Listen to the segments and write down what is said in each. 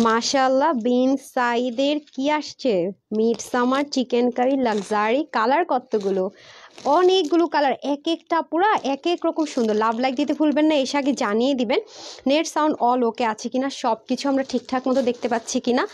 মাশাআল্লাহ বিন সাইদের কি আসছে, mid summer chikankari luxury colour কতগুলো, অনেকগুলো কালার, এক একটা পুরা এক এক রকম সুন্দর। লাভ লাইক দিতে ভুলবেন না, এসে আগে জানিয়ে দিবেন নেট সাউন্ড অল ওকে আছে কিনা, সব কিছু আমরা ঠিকঠাক মতো দেখতে পাচ্ছি কিনা।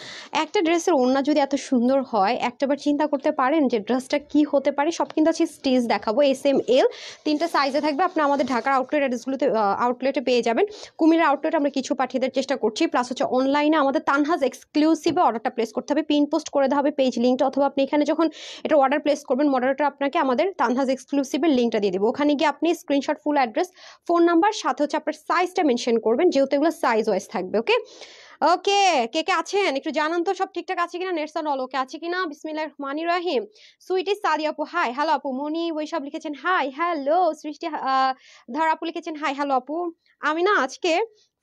একটা ড্রেসের ওড়না যদি এত সুন্দর হয়, একটাবার চিন্তা করতে পারেন যে ড্রেসটা কি হতে পারে। সব কিন্তু আছে স্টিচ দেখাবো, এস এম এল তিনটা সাইজে থাকবে। আপনি আমাদের ঢাকার আউটলেট অ্যাড্রেসগুলোতে আউটলেটে পেয়ে যাবেন। কুমিল্লার আউটলেটে আমরা কিছু পাঠিয়ে দেওয়ার চেষ্টা করছি, প্লাস হচ্ছে অনলাইনে আমাদের তানহাজ এক্সক্লুসিভে অর্ডারটা প্লেস করতে হবে, পিন পোস্ট করে দেওয়া হবে পেজ লিঙ্কটা, অথবা আপনি এখানে যখন এটা অর্ডার প্লেস করবেন মডারেটর আপনাকে আমাদের তানহাজ এক্সক্লুসিভের লিঙ্কটা দিয়ে দেবো। ওখানে গিয়ে আপনি screenshot, full address, phone number, সাথে হচ্ছে আপনার সাইজটা মেনশন করবেন, যেহেতু এগুলো সাইজ ওয়াইজ থাকবে। ওকে ওকে, কে কে আছেন একটু জানান তো, সব ঠিকঠাক আছে কিনা, নেটস অন অল ওকে আছে কিনা। বিসমিল্লাহির রহমানির রহিম। সুইটি সাদি আপু হাই হ্যালো আপু, মনি ওইসব লিখেছেন হাই হ্যালো, সৃষ্টি ধর আপু লিখেছেন হাই হ্যালো আপু। আমি না আজকে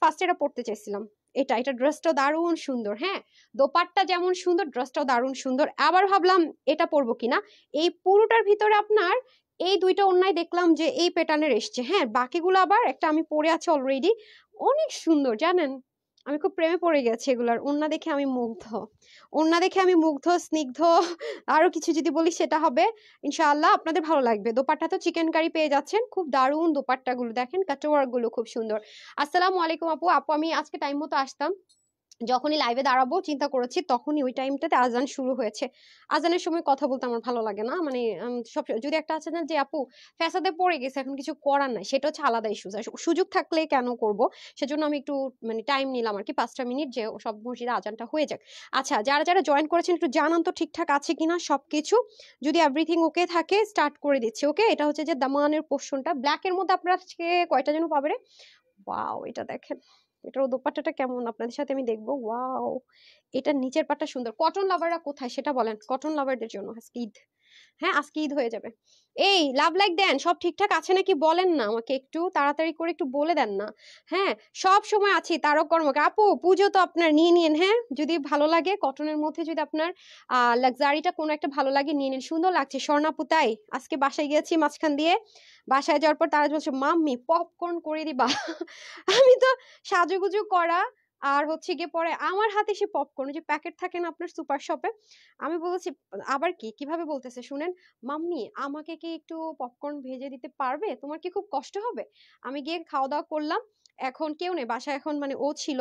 ফার্স্ট এটা পড়তে চাইছিলাম, এটা ড্রেসটাও দারুণ সুন্দর, হ্যাঁ দোপাট্টা যেমন সুন্দর, ড্রেসটাও দারুণ সুন্দর। আবার ভাবলাম এটা পরবো কিনা। এই পুরোটার ভিতরে আপনার এই দুইটা ওড়নায় দেখলাম যে এই প্যাটার্নের এসছে, হ্যাঁ বাকিগুলো আবার একটা আমি পরে আছি অলরেডি, অনেক সুন্দর জানেন। আমি খুব প্রেমে পড়ে গেছি এগুলার, ওড়না দেখে আমি মুগ্ধ, ওড়না দেখে আমি মুগ্ধ স্নিগ্ধ। আরো কিছু যদি বলি সেটা হবে ইনশাআল্লাহ আপনাদের ভালো লাগবে। দোপাট্টা তো চিকেন কারি পেয়ে যাচ্ছেন, খুব দারুণ দোপাট্টা গুলো দেখেন, কাটওয়ার্ক গুলো খুব সুন্দর। আসসালামু আলাইকুম আপু। আপু আমি আজকে টাইম মতো আসতাম, যখনই লাইভে দাঁড়াবো চিন্তা করেছি তখনই ওই টাইমটাতে আজান শুরু হয়েছে। আজানের সময় কথা বলতে আমার ভালো লাগে না, মানে সব যদি একটা আছে না যে আপু ফ্যাসাদে পড়ে গেছে এখন কিছু করার নাই, সেটা হচ্ছে আলাদা ইস্যু। সুযোগ থাকলে কেন করব, সেজন্য আমি একটু মানে টাইম নিলাম আর কি, 5টা মিনিট, যে সব মসজিদে আজানটা হয়ে যাক। আচ্ছা যারা যারা জয়েন করেছেন একটু জানান তো ঠিকঠাক আছে কিনা সবকিছু। যদি এভরিথিং ওকে থাকে স্টার্ট করে দিচ্ছি। ওকে, এটা হচ্ছে যে দামানের পোর্শনটা, ব্ল্যাকের মধ্যে আপনারা আজকে কয়টা যেন পাবে রে। ওয়াও এটা দেখেন, এটার দোপাট্টাটা কেমন আপনাদের সাথে আমি দেখবো। ওয়াও, এটার নিচের পাটটা সুন্দর। কটন লাভাররা কোথায় সেটা বলেন, কটন লাভারদের জন্য আজকে ঈদ, হ্যাঁ আজকে ঈদ হয়ে যাবে। এই লাভ লাইক দেন, সব ঠিকঠাক আছে নাকি বলেন না আমাকে, একটু তাড়াতাড়ি করে একটু বলে দেন না। হ্যাঁ সব সময় আছি তারক কর্মকার আপু, পুজো তো আপনার নিয়ে নিন, হ্যাঁ যদি ভালো লাগে কটনের মধ্যে, যদি আপনার লাক্সারিটা কোনো একটা ভালো লাগে নিয়ে নিন, সুন্দর লাগছে। স্বর্ণাপু তাই আজকে বাসায় গিয়েছি মাঝখান দিয়ে, বাসায় যাওয়ার পর তারা বলছে মাম্মি পপকর্ন করে দিবা। আমি তো সাজুগুজু করা আর হচ্ছে গিয়ে পরে আমার হাতে সে পপকর্ন যে প্যাকেট থাকে না আপনার সুপার শপে, আমি বলেছি আবার কি কিভাবে বলতেছে শুনেন, মাম্মি আমাকে কি একটু পপকর্ন ভেজে দিতে পারবে, তোমার কি খুব কষ্ট হবে। আমি গিয়ে খাওয়া দাওয়া করলাম, এখন কেউ নেই বাসায়, এখন মানে ও ছিল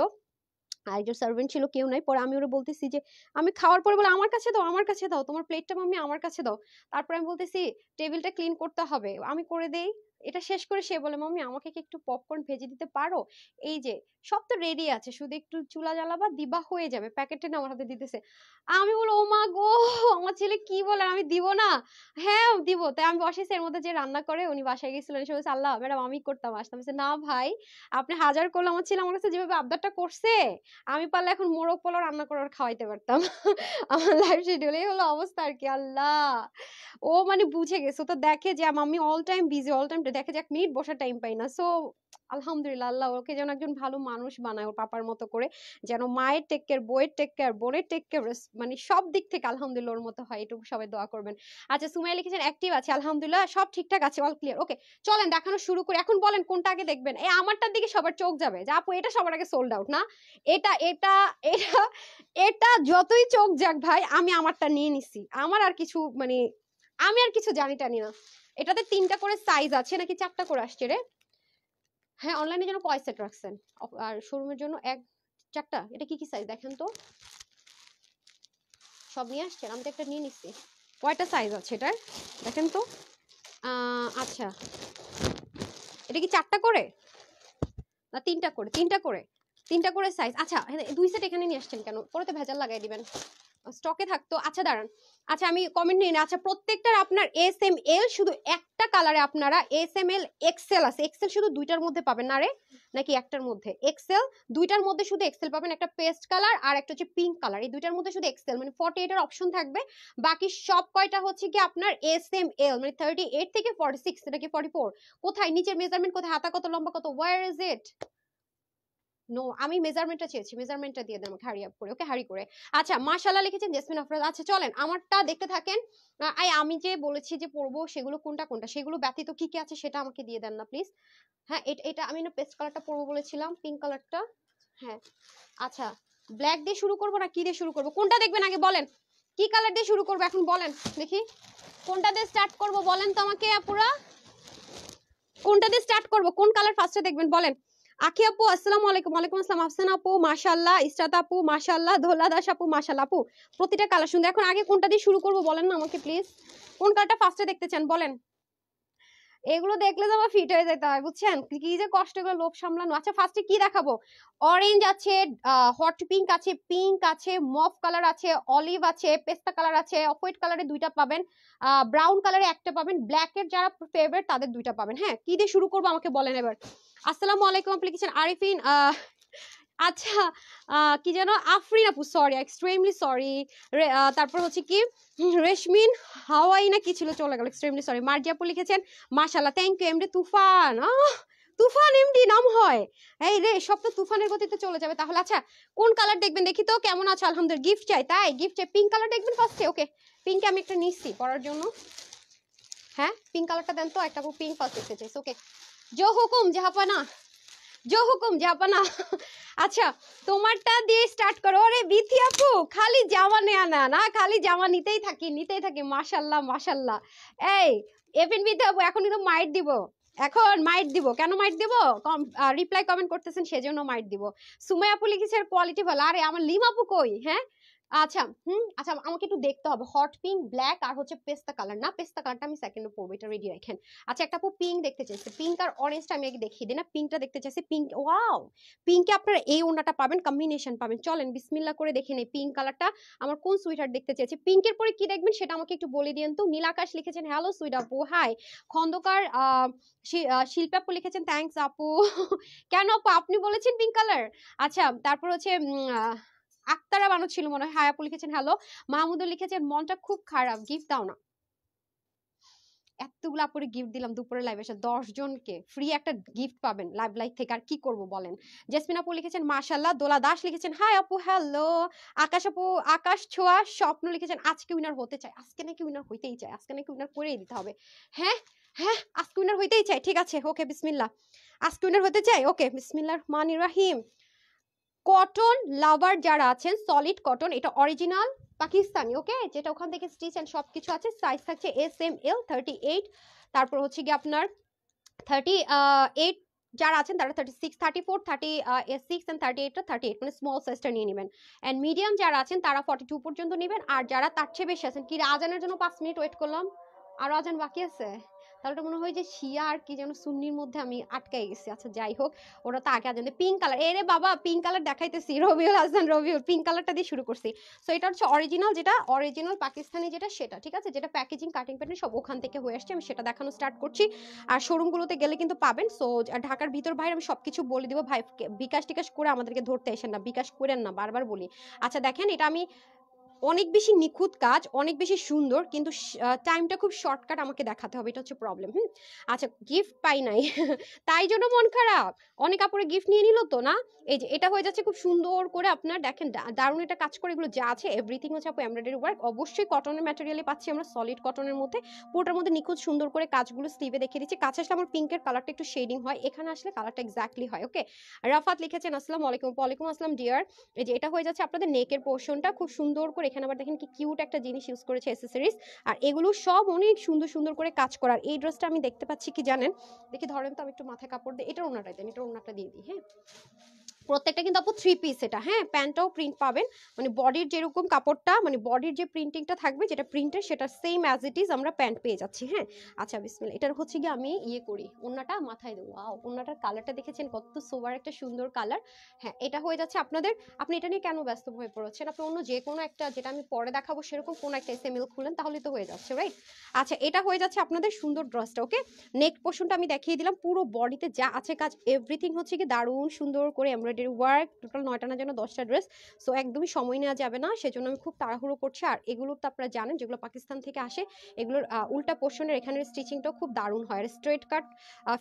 আরেকজন সার্ভেন্ট ছিল, কেউ নাই। পরে আমি ওরা বলতেছি যে আমি খাওয়ার পরে বলে আমার কাছে দাও, আমার কাছে দাও, তোমার প্লেটটা মাম্মি আমার কাছে দাও। তারপরে আমি বলতেছি টেবিলটা ক্লিন করতে হবে, আমি করে দেই। এটা শেষ করে সে বলে মাম্মি আমাকে কি একটু পপকর্ন ভেজে দিতে পারো, এই যে সব তো রেডি আছে, শুধু একটু চুলা জ্বালাবা দিবা হয়ে যাবে, প্যাকেটটা না আমার হাতে দিতেছে। আমি বলো ও মা গো, আমার ছেলে কি বলে, আমি দিব না। হ্যাঁ দিব, তাই আমি বসেছি। এর মধ্যে যে রান্না করে উনি বাসায় গেছিলেন, এসে বলছে আল্লাহ ম্যাডাম আমি করতাম, আসতাম। না ভাই আপনি হাজার করলে আমার ছেলে আমার কাছে যেভাবে আবদারটা করছে, আমি পারলে এখন মোরগ পোলাও রান্না করে ওর খাওয়াইতে পারতাম। আমার লাইফ শিডিউল এই হলো অবস্থা আর কি। আল্লাহ, ও মানে বুঝে গেছে, ও তো দেখে যে আমি all time busy, all time দেখে যে 1 মিনিট বসার টাইম পাই না। সো আলহামদুলিল্লাহ আল্লাহ ওকে যেন একজন ভালো মানুষ বানায় ওর পাপার মতো করে, যেন মায়ের টেক কেয়ার, বইয়ের টেক কেয়ার, বোনের টেক কেয়ার, মানে সব দিক থেকে আলহামদুলিল্লাহ ওর মতো হয়, এটুকু সবাই দোয়া করবেন। আচ্ছা সুমাইয়া লিখেছেন অ্যাক্টিভ আছে আলহামদুলিল্লাহ, সব ঠিকঠাক আছে, অল ক্লিয়ার। ওকে চলেন দেখানো শুরু করি। এখন বলেন কোনটা আগে দেখবেন, এই আমারটার দিকে সবার চোখ যাবে যে আপু এটা সবার আগে সোল্ড আউট না, এটা এটা এটা এটা যতই চোখ যাক ভাই আমি আমারটা নিয়ে নিছি, আমার আর কিছু মানে আমি আর কিছু জানি টানি না। এটাতে 3টা করে সাইজ আছে নাকি 4টা করে আসছে রে। হ্যাঁ অনলাইনের জন্য কয় সেট রাখছেন, আর শোরুমের জন্য 4টা। এটা কি কি সাইজ দেখেন তো, সব নিয়ে আসছেন, আমি তো একটা নিয়ে নিচ্ছি। কয়টা সাইজ আছে এটার দেখেন তো। আচ্ছা এটা কি 4টা করে না 3টা করে, 3টা করে, 3টা করে সাইজ। আচ্ছা 2 সেট এখানে নিয়ে আসছেন কেন, পরে তো ভেজাল লাগাই দিবেন, স্টকে থাকতো। আচ্ছা দাঁড়ান, আচ্ছা আমি কমেন্ট নিই না। আচ্ছা প্রত্যেকটার আপনার এস এম এল শুধু একটা কালারে, আপনারা এস এম এল এক্সেল আছে, এক্সেল শুধু 2টার মধ্যে পাবেন না রে, নাকি একটার মধ্যে এক্সেল, 2টার মধ্যে শুধু এক্সেল পাবেন, একটা পেস্ট কালার আর একটা হচ্ছে পিঙ্ক কালার, এই 2টার মধ্যে শুধু এক্সেল মানে 48 এর অপশন থাকবে। বাকি সব কয়টা হচ্ছে কি আপনার এস এম এল মানে 38 থেকে 46 নাকি 44, কোথায় নিচের মেজারমেন্ট কোথায়, হাতা কত লম্বা কত, ওয়্যার ইজ ইট। নো আমি মেজারমেন্টটা চেয়েছি, মেজারমেন্টটা দিয়ে দেন আমাকে, হারি আপ করে। ওকে হারি করে। আচ্ছা মাশাআল্লাহ লিখেছেন জেসমিন আফরোজ। আচ্ছা চলেন আমারটা দেখতে থাকেন। আমি যে বলেছি যে পরবো সেগুলো কোনটা কোনটা, সেগুলো ব্যতীত কি কি আছে সেটা আমাকে দিয়ে দেন না প্লিজ। হ্যাঁ এটা এটা আমি না পেস্ট কালারটা পরবো বলেছিলাম, পিঙ্ক কালারটা। হ্যাঁ আচ্ছা ব্ল্যাক দিয়ে শুরু করবো না কি দিয়ে শুরু করবো, কোনটা দেখবেন আগে বলেন, কি কালার দিয়ে শুরু করবো এখন বলেন দেখি, কোনটা দিয়ে স্টার্ট করবো বলেন তো আমাকে আপুরা, কোনটা দিয়ে স্টার্ট করবো, কোন কালার ফার্স্টে দেখবেন বলেন। আখি আপু আসসালামু আলাইকুম। ওয়ালাইকুম আসসালাম। আফসান আপু মাশাআল্লাহ, ইসরাত আপু মাশাআল্লাহ, দোলা দাস আপু মাশাআল্লাহ। আপু প্রতিটা কালার সুন্দর। এখন আগে কোনটা দিয়ে শুরু করবো বলেন না আমাকে প্লিজ, কোন কালারটা ফার্স্টে দেখতে চান বলেন। এগুলো দেখলে তো আমার ফিট হয়ে যেতে হয় বুঝছেন, কি যে কষ্ট করে লোভ সামলানো। আচ্ছা ফার্স্টে কি দেখাবো, অরেঞ্জ আছে, হট পিঙ্ক আছে, মফ কালার আছে, অলিভ আছে, পেস্তা কালার আছে, অফ হোয়াইট কালারে দুইটা পাবেন, ব্রাউন কালারে একটা পাবেন, ব্ল্যাক এর যারা ফেভারিট তাদের দুইটা পাবেন। হ্যাঁ কি দিয়ে শুরু করবো আমাকে বলেন এবার। আসসালামু আলাইকুম অ্যাপ্লিকেশন আরিফিন, আচ্ছা কি যেন আফরিন আপু, সরি এক্সট্রিমলি সরি। তারপর হচ্ছে কি রেশমিন হাওয়াই না কি ছিল চলে গেল, এক্সট্রিমলি সরি। মার্জি আপু লিখেছেন মাশাআল্লাহ, thank you. MD Tufan, Tufan MD নাম হয়, এই রে সব তো তুফানের গতিতে চলে যাবে তাহলে। আচ্ছা কোন কালার দেখবেন দেখি তো, কেমন আছে আলহামদুলিল্লাহ। গিফট চাই, তাই গিফট চাই, পিঙ্ক কালার দেখবেন ফার্স্টে। ওকে পিঙ্কে আমি একটা নিচ্ছি পরার জন্য, হ্যাঁ পিঙ্ক কালারটা দেন তো, একটা পিঙ্ক ফার্স্ট দেখতে চাইছি। ওকে জো হুকুম জাহাপানা, জো হুকুম জাহাপানা। আচ্ছা তোমারটা দিয়ে স্টার্ট করো। ওরে বিথি আপু খালি জামা নেয়া না, না খালি জামা নিতেই থাকি মাশাআল্লাহ মাশাআল্লাহ। এই এফএন বিথি আপু এখন কিন্তু মাইট দিব, এখন মাইট দিব, কেন মাইট দিব, রিপ্লাই কমেন্ট করতেছেন সেজন্য মাইট দিব। সুমাই আপু লিখেছে কোয়ালিটি ভালো, আরে আমার লিম আপু কই, হ্যাঁ আচ্ছা আচ্ছা আমাকে একটু দেখতে হবে, হট পিঙ্ক ব্ল্যাক আর হচ্ছে পেস্তা কালার, না পেস্তা কালারটা আমি সেকেন্ডে পরবো, এটা রেডি রাখেন। আচ্ছা একটা আপু পিঙ্ক দেখতে চাইছে, পিঙ্ক আর অরেঞ্জটা আমি আগে দেখিয়ে দিই না, পিঙ্কটা দেখতে চাইছে, পিঙ্ক ওয়াও, পিঙ্কে আপনারা এই ওড়নাটা পাবেন, কম্বিনেশন পাবেন। চলেন বিসমিল্লাহ করে দেখে নেই পিঙ্ক কালারটা আমার কোন সুইটার দেখতে চাইছে। পিঙ্কের পরে কি দেখবেন সেটা আমাকে একটু বলে দিয়েন তো। নীলাকাশ লিখেছেন হ্যালো সুইট আপু, হাই। খন্দকার শিল্পা আপু লিখেছেন থ্যাঙ্কস আপু। কেন আপু আপনি বলেছেন পিঙ্ক কালার। আচ্ছা তারপর হচ্ছে আক্তারা বানু ছিল মনে হয়, হাই আপু লিখেছেন হ্যালো। মাহমুদুল লিখেছেন মনটা খুব খারাপ, গিফট দাও না। এতগুলো আপুরে গিফট দিলাম দুপুরে লাইভে এসে, 10 জনকে ফ্রি একটা গিফট পাবেন লাইভ থেকে, আর কি করব বলেন। জেসমিন আপু লিখেছেন মাশাআল্লাহ, দোলা দাস লিখেছেন হাই আপু হ্যালো। আকাশ আপু, আকাশ ছোঁয়া স্বপ্ন লিখেছেন আজকে উইনার হতে চাই, আজকে নাকি উইনার হইতেই চাই, আজকে নাকি উইনার করেই দিতে হবে। হ্যাঁ হ্যাঁ আজকে উইনার হইতেই চাই, ঠিক আছে ওকে বিসমিল্লাহ, আজকে উইনার হতে চাই। ওকে বিসমিল্লাহির রহমানির রহিম। কটন লাভার যারা আছেন, সলিড কটন, এটা অরিজিনাল পাকিস্তানি, ওকে যেটা ওখান থেকে স্টিচ এন্ড সবকিছু আছে। সাইজ থাকছে এস এম এল 38, তারপর হচ্ছে কি আপনার 38 যারা আছেন তারা 36 34 36 এন্ড 38টা 38 মানে স্মল সাইজটা নিয়ে নেবেন। এন্ড মিডিয়াম যারা আছেন তারা 42 পর্যন্ত নেবেন, আর যারা তার চেয়ে বেশি আছেন, কি আজানের জন্য 5 মিনিট ওয়েট করলাম, আর আজান বাকি আছে, তাহলে মনে হয় যে শিয়া আর কি যেন সুন্নির মধ্যে আমি আটকাই গেছি। আচ্ছা যাই হোক, ওরা তো আগে আজান। পিঙ্ক কালার, এরে বাবা পিঙ্ক কালার দেখাইতেছি, রবিউল হাসান রবিউল পিঙ্ক কালারটা দিয়ে শুরু করছি। সো এটা হচ্ছে অরিজিনাল, যেটা অরিজিনাল পাকিস্তানি যেটা সেটা, ঠিক আছে, যেটা প্যাকেজিং কাটিং প্যাটার্ন সব ওখান থেকে হয়ে আসছে, আমি সেটা দেখানো স্টার্ট করছি। আর শোরুমগুলোতে গেলে কিন্তু পাবেন। সো ঢাকার ভিতর বাইরে আমি সবকিছু বলে দিব ভাই, বিকাশ টিকাশ করে আমাদেরকে ধরতে এসেন না, বিকাশ করেন না, বারবার বলি। আচ্ছা দেখেন এটা আমি অনেক বেশি নিখুঁত কাজ, অনেক বেশি সুন্দর, কিন্তু টাইমটা খুব শর্টকাট আমাকে দেখাতে হবে, এটা হচ্ছে প্রবলেম। আচ্ছা গিফট পাই নাই তাই জন্য মন খারাপ, অনেক আপুরে গিফট নিয়ে নিল তো না। এই যে এটা হয়ে যাচ্ছে খুব সুন্দর করে, আপনার দেখেন দারুণ এটা কাজ করে, এগুলো যা আছে এভরিথিং হচ্ছে আপু এমব্রয়ডারি ওয়ার্ক, অবশ্যই কটনের ম্যাটেরিয়ালে পাচ্ছি আমরা, সলিড কটনের মধ্যে, পুরোটার মধ্যে নিখুঁত সুন্দর করে কাজগুলো স্লিভে দেখিয়ে দিচ্ছি। কাছে আসলে আমার পিঙ্কের কালারটা একটু শেডিং হয়, এখানে আসলে কালারটা এক্স্যাক্টলি হয়। ওকে রাফাত লিখেছেন আসসালামু আলাইকুম। ওয়ালাইকুম আসসালাম ডিয়ার। এই যে এটা হয়ে যাচ্ছে আপনাদের নেকের পোর্শনটা খুব সুন্দর করে, এখানে আবার দেখেন কি কিউট একটা জিনিস ইউজ করেছে অ্যাকসেসরিজ, আর এগুলো সব অনেক সুন্দর সুন্দর করে কাজ করার। এই ড্রেসটা আমি দেখতে পাচ্ছি কি জানেন, দেখি ধরেন তো আমি একটু মাথায় কাপড় দিই, এটার ওনাটা দেন, এটার ওনাটা দিয়ে দিই। হ্যাঁ প্রত্যেকটা কিন্তু আপু 3 পিস এটা, হ্যাঁ প্যান্টটাও প্রিন্ট পাবেন, মানে বডির যেরকম কাপড়টা, মানে বডির যে প্রিন্টিংটা থাকবে যেটা প্রিন্টের, সেটা সেম অ্যাজ ইট ইজ আমরা প্যান্ট পেয়ে যাচ্ছি। হ্যাঁ আচ্ছা বিসমিল্লাহ, এটার হচ্ছে কি আমি ইয়ে করি, ওন্নাটা মাথায় দেবো। ওয়াও ওন্নাটার কালারটা দেখেছেন কত সোবার একটা সুন্দর কালার। হ্যাঁ এটা হয়ে যাচ্ছে আপনাদের, আপনি এটা নিয়ে কেন ব্যস্ত হয়ে পড়েছেন, আপনি অন্য যে কোনো একটা, যেটা আমি পরে দেখাবো সেরকম কোনো একটা এসএমএল খুলেন তাহলে তো হয়ে যাচ্ছে, রাইট। আচ্ছা এটা হয়ে যাচ্ছে আপনাদের সুন্দর ড্রেসটা। ওকে নেক পোর্শনটা আমি দেখিয়ে দিলাম, পুরো বডিতে যা আছে কাজ এভরিথিং হচ্ছে কি দারুণ সুন্দর করে এমব্রয়ডারি ওয়ার্ক, টোটাল 9টা না যেন 10টা ড্রেস। সো একদমই সময় নেওয়া যাবে না, সেজন্য আমি খুব তাড়াহুড়ো করছি। আর এগুলো তো আপনারা জানেন যেগুলো পাকিস্তান থেকে আসে, এগুলোর উল্টা পোর্শনের এখানের স্টিচিংটাও খুব দারুণ হয়, আর স্ট্রেট কাট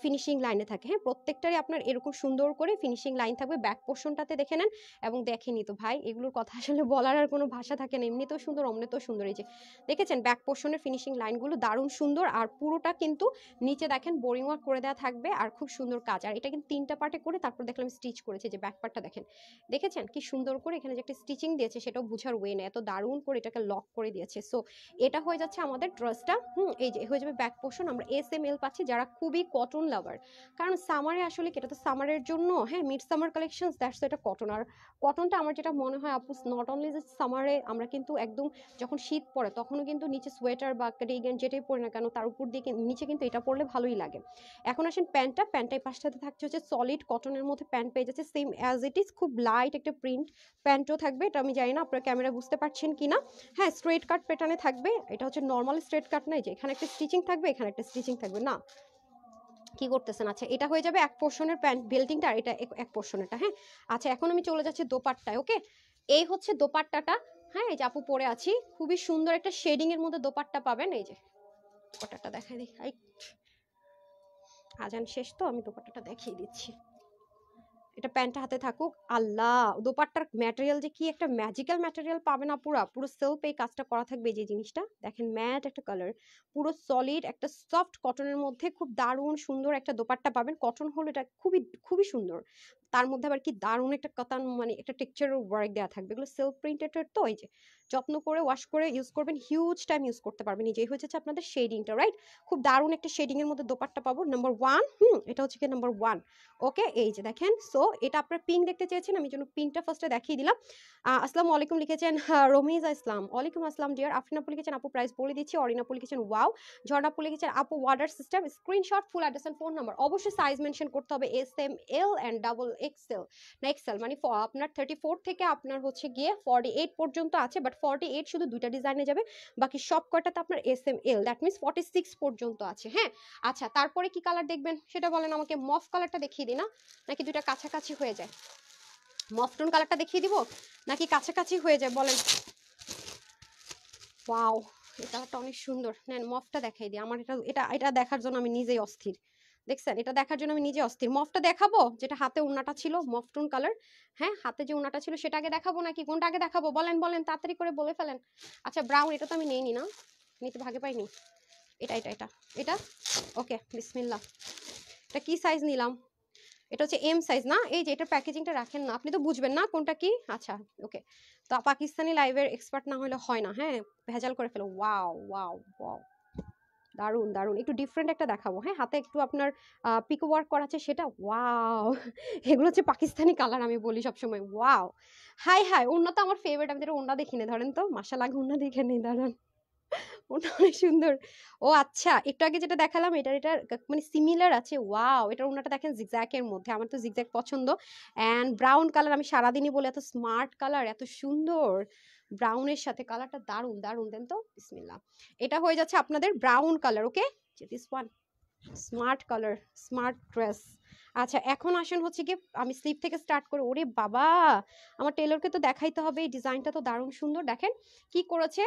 ফিনিশিং লাইনে থাকে। হ্যাঁ প্রত্যেকটারই আপনার এরকম সুন্দর করে ফিনিশিং লাইন থাকবে, ব্যাক পোর্শনটাতে দেখে নেন। এবং দেখেনি তো ভাই এগুলোর কথা আসলে বলার আর কোনো ভাষা থাকে না, এমনিতেও সুন্দর অমনিতেও সুন্দর। এই যে দেখেছেন ব্যাক পোর্শনের ফিনিশিং লাইনগুলো দারুণ সুন্দর, আর পুরোটা কিন্তু নিচে দেখেন বোরিং ওয়ার্ক করে দেওয়া থাকবে, আর খুব সুন্দর কাজ। আর এটা কিন্তু 3টা পার্টে করে তারপর দেখলাম স্টিচ করেছে, যে ব্যাক পার্টটা দেখেন, দেখেছেন কি সুন্দর করে এখানে যে একটা স্টিচিং দিয়েছে সেটাও বুঝার ওয়ে না, এত দারুণ করে এটাকে লক করে দিয়েছে। সো এটা হয়ে যাচ্ছে আমাদের ড্রেসটা। এই যে হয়ে যাবে ব্যাক পোর্শন। আমরা এস এম এল পাচ্ছি যারা খুবই কটন লাভার, কারণ সামারে আসলে এটা তো সামারের জন্য, হ্যাঁ মিড সামার কালেকশন, দ্যাটস এটা কটন। আর কটনটা আমার যেটা মনে হয় আপু, নট অনলি যে সামারে আমরা কিন্তু একদম যখন শীত পড়ে তখনও কিন্তু নিচে সোয়েটার বা কার্ডিগান যেটাই পরে না কেন তার উপর দিয়ে নিচে কিন্তু এটা পরলে ভালোই লাগে। এখন আসেন প্যান্টটা এই পাশটাতে থাকছে হচ্ছে সলিড কটনের মধ্যে প্যান্ট পেয়ে যাচ্ছে, সেম অ্যাজ ইট ইজ, খুব লাইট একটা প্রিন্ট প্যান্টও থাকবে। এটা আমি জানি না আপনার ক্যামেরা বুঝতে পারছেন কিনা। হ্যাঁ স্ট্রেট কাট প্যাটার্নে থাকবে, এটা হচ্ছে নর্মাল স্ট্রেট কাট নাই যে এখানে একটা স্টিচিং থাকবে এখানে একটা স্টিচিং থাকবে না, কি করতেছেন। আচ্ছা এটা হয়ে যাবে এক পোর্শনের প্যান্ট বেল্টিংটা, আর এটা এক পোর্শনেরটা। হ্যাঁ আচ্ছা এখন আমি চলে যাচ্ছি দোপাট্টায়। ওকে এই হচ্ছে দোপাট্টাটা। হ্যাঁ এই যে আপু পরে আছি, খুবই সুন্দর একটা শেডিং এর মধ্যে দোপাট্টা পাবেন। এই যে দোপাট্টাটা দেখাই দিই, আজান শেষ তো আমি দোপাট্টাটা দেখিয়ে দিচ্ছি। এটা প্যান্টটা হাতে থাকুক। আল্লাহ দোপাট্টার ম্যাটেরিয়াল যে কি একটা ম্যাজিক্যাল ম্যাটেরিয়াল পাবে না, পুরো সেলফ এই কাজটা করা থাকবে। যে জিনিসটা দেখেন ম্যাট একটা কালার, পুরো সলিড একটা সফট কটনের মধ্যে খুব দারুণ সুন্দর একটা দোপাট্টা পাবেন। কটন হলো এটা খুবই খুবই সুন্দর, তার মধ্যে আবার কি দারুণ একটা কাতান মানে একটা টেক্সচারের ওয়ার্ক দেওয়া থাকবে। এগুলো সেলফ প্রিন্টেড তো, এই যে যত্ন করে ওয়াশ করে ইউজ করবেন, হিউজ টাইম ইউজ করতে পারবেন। এই যে হচ্ছে আপনাদের শেডিংটা, রাইট? খুব দারুণ একটা শেডিং এর মধ্যে দোপাট্টা পাবো নাম্বার 1। এটা হচ্ছে কি নাম্বার 1। ওকে এই যে দেখেন, সো এটা আপনার পিঙ্ক দেখতে চেয়েছেন, আমি জন্য পিঙ্কটা ফার্স্টে দেখিয়ে দিলাম। আসসালামু আলাইকুম লিখেছেন রমিজা ইসলাম, ওয়ালাইকুম আসসালাম ডিয়ার। আফরিন আপু লিখেছেন আপু প্রাইস বলে দিচ্ছি। অরিন আপু লিখেছেন ওয়াও। ঝর্ণা আপু লিখেছেন আপু water system, screenshot full address and phone number, অবশ্যই সাইজ মেনশন করতে হবে S M L and double XL না এক্সেল, মানে আপনার 34 থেকে আপনার হচ্ছে গিয়ে 48 পর্যন্ত আছে, বাট 48 শুধু দুইটা ডিজাইনে যাবে, বাকি সব কয়টাতে আপনার S M L, that means 46 পর্যন্ত আছে। হ্যাঁ আচ্ছা তারপরে কি কালার দেখবেন সেটা বলেন আমাকে। মফ কালারটা দেখিয়ে দিই না, নাকি দুইটা কাছাকাছি হয়ে যায়? মফটন কালারটা দেখিয়ে দিব নাকি কাছাকাছি হয়ে যায় বলেন? ওয়াও এই কালারটা অনেক সুন্দর, নেন মফটা দেখাই দিই। আমার এটা এটা এটা দেখার জন্য আমি নিজেই অস্থির, দেখছেন? এটা দেখার জন্য আমি নিজে অস্থির। মফটা দেখাবো যেটা হাতে উন্নাটা ছিল মফটন কালার, হ্যাঁ হাতে যে উন্নাটা ছিল সেটা আগে দেখাবো নাকি কোনটা আগে দেখাবো বলেন বলেন, তাড়াতাড়ি করে বলে ফেলেন। আচ্ছা ব্রাউন, এটা তো আমি নেইনি না, নিতে ভাগে পাইনি। এটা এটা এটা এটা ওকে বিসমিল্লাহ। এটা কি সাইজ নিলাম? এটা হচ্ছে এম সাইজ না? এই যে এটার প্যাকেজিংটা রাখেন না, আপনি তো বুঝবেন না কোনটা কি। আচ্ছা ওকে, তো পাকিস্তানি লাইভের এক্সপার্ট না হলে হয় না, হ্যাঁ ভেজাল করে ফেলো। ওয়াও ওয়াও ওয়াও দারুন দারুন, একটু ডিফারেন্ট একটা দেখাবো। হ্যাঁ হাতে একটু আপনার পিকো ওয়ার্ক করা আছে সেটা, ওয়াও এগুলো হচ্ছে পাকিস্তানি কালার, আমি বলি সবসময় ওয়াও। হাই হাই ওড়না তো আমার ফেভারিট, আমি যেটা ওড়না দেখি না, ধরেন তো মাশাআল্লাহ ওড়না দেখে নেই, দাঁড়ান ওটা অনেক সুন্দর। ও আচ্ছা একটু আগে যেটা দেখালাম এটার মানে সিমিলার আছে। ওয়াও এটার ওড়নাটা দেখেন জিগজ্যাগের মধ্যে, আমার তো জিগজ্যাগ পছন্দ। অ্যান্ড ব্রাউন কালার, আমি সারাদিনই বলি এত স্মার্ট কালার, এত সুন্দর ব্রাউনের সাথে কালারটা দারুন দারুন। দেন তো বিসমিল্লাহ। এটা হয়ে যাচ্ছে আপনাদের brown colour. Okay this one smart colour, smart dress. আচ্ছা এখন আসেন হচ্ছে কি আমি স্লিপ থেকে স্টার্ট করে, ওরে বাবা আমার টেলরকে তো দেখাইতে হবে, এই ডিজাইনটা তো দারুণ সুন্দর। দেখেন কি করেছে,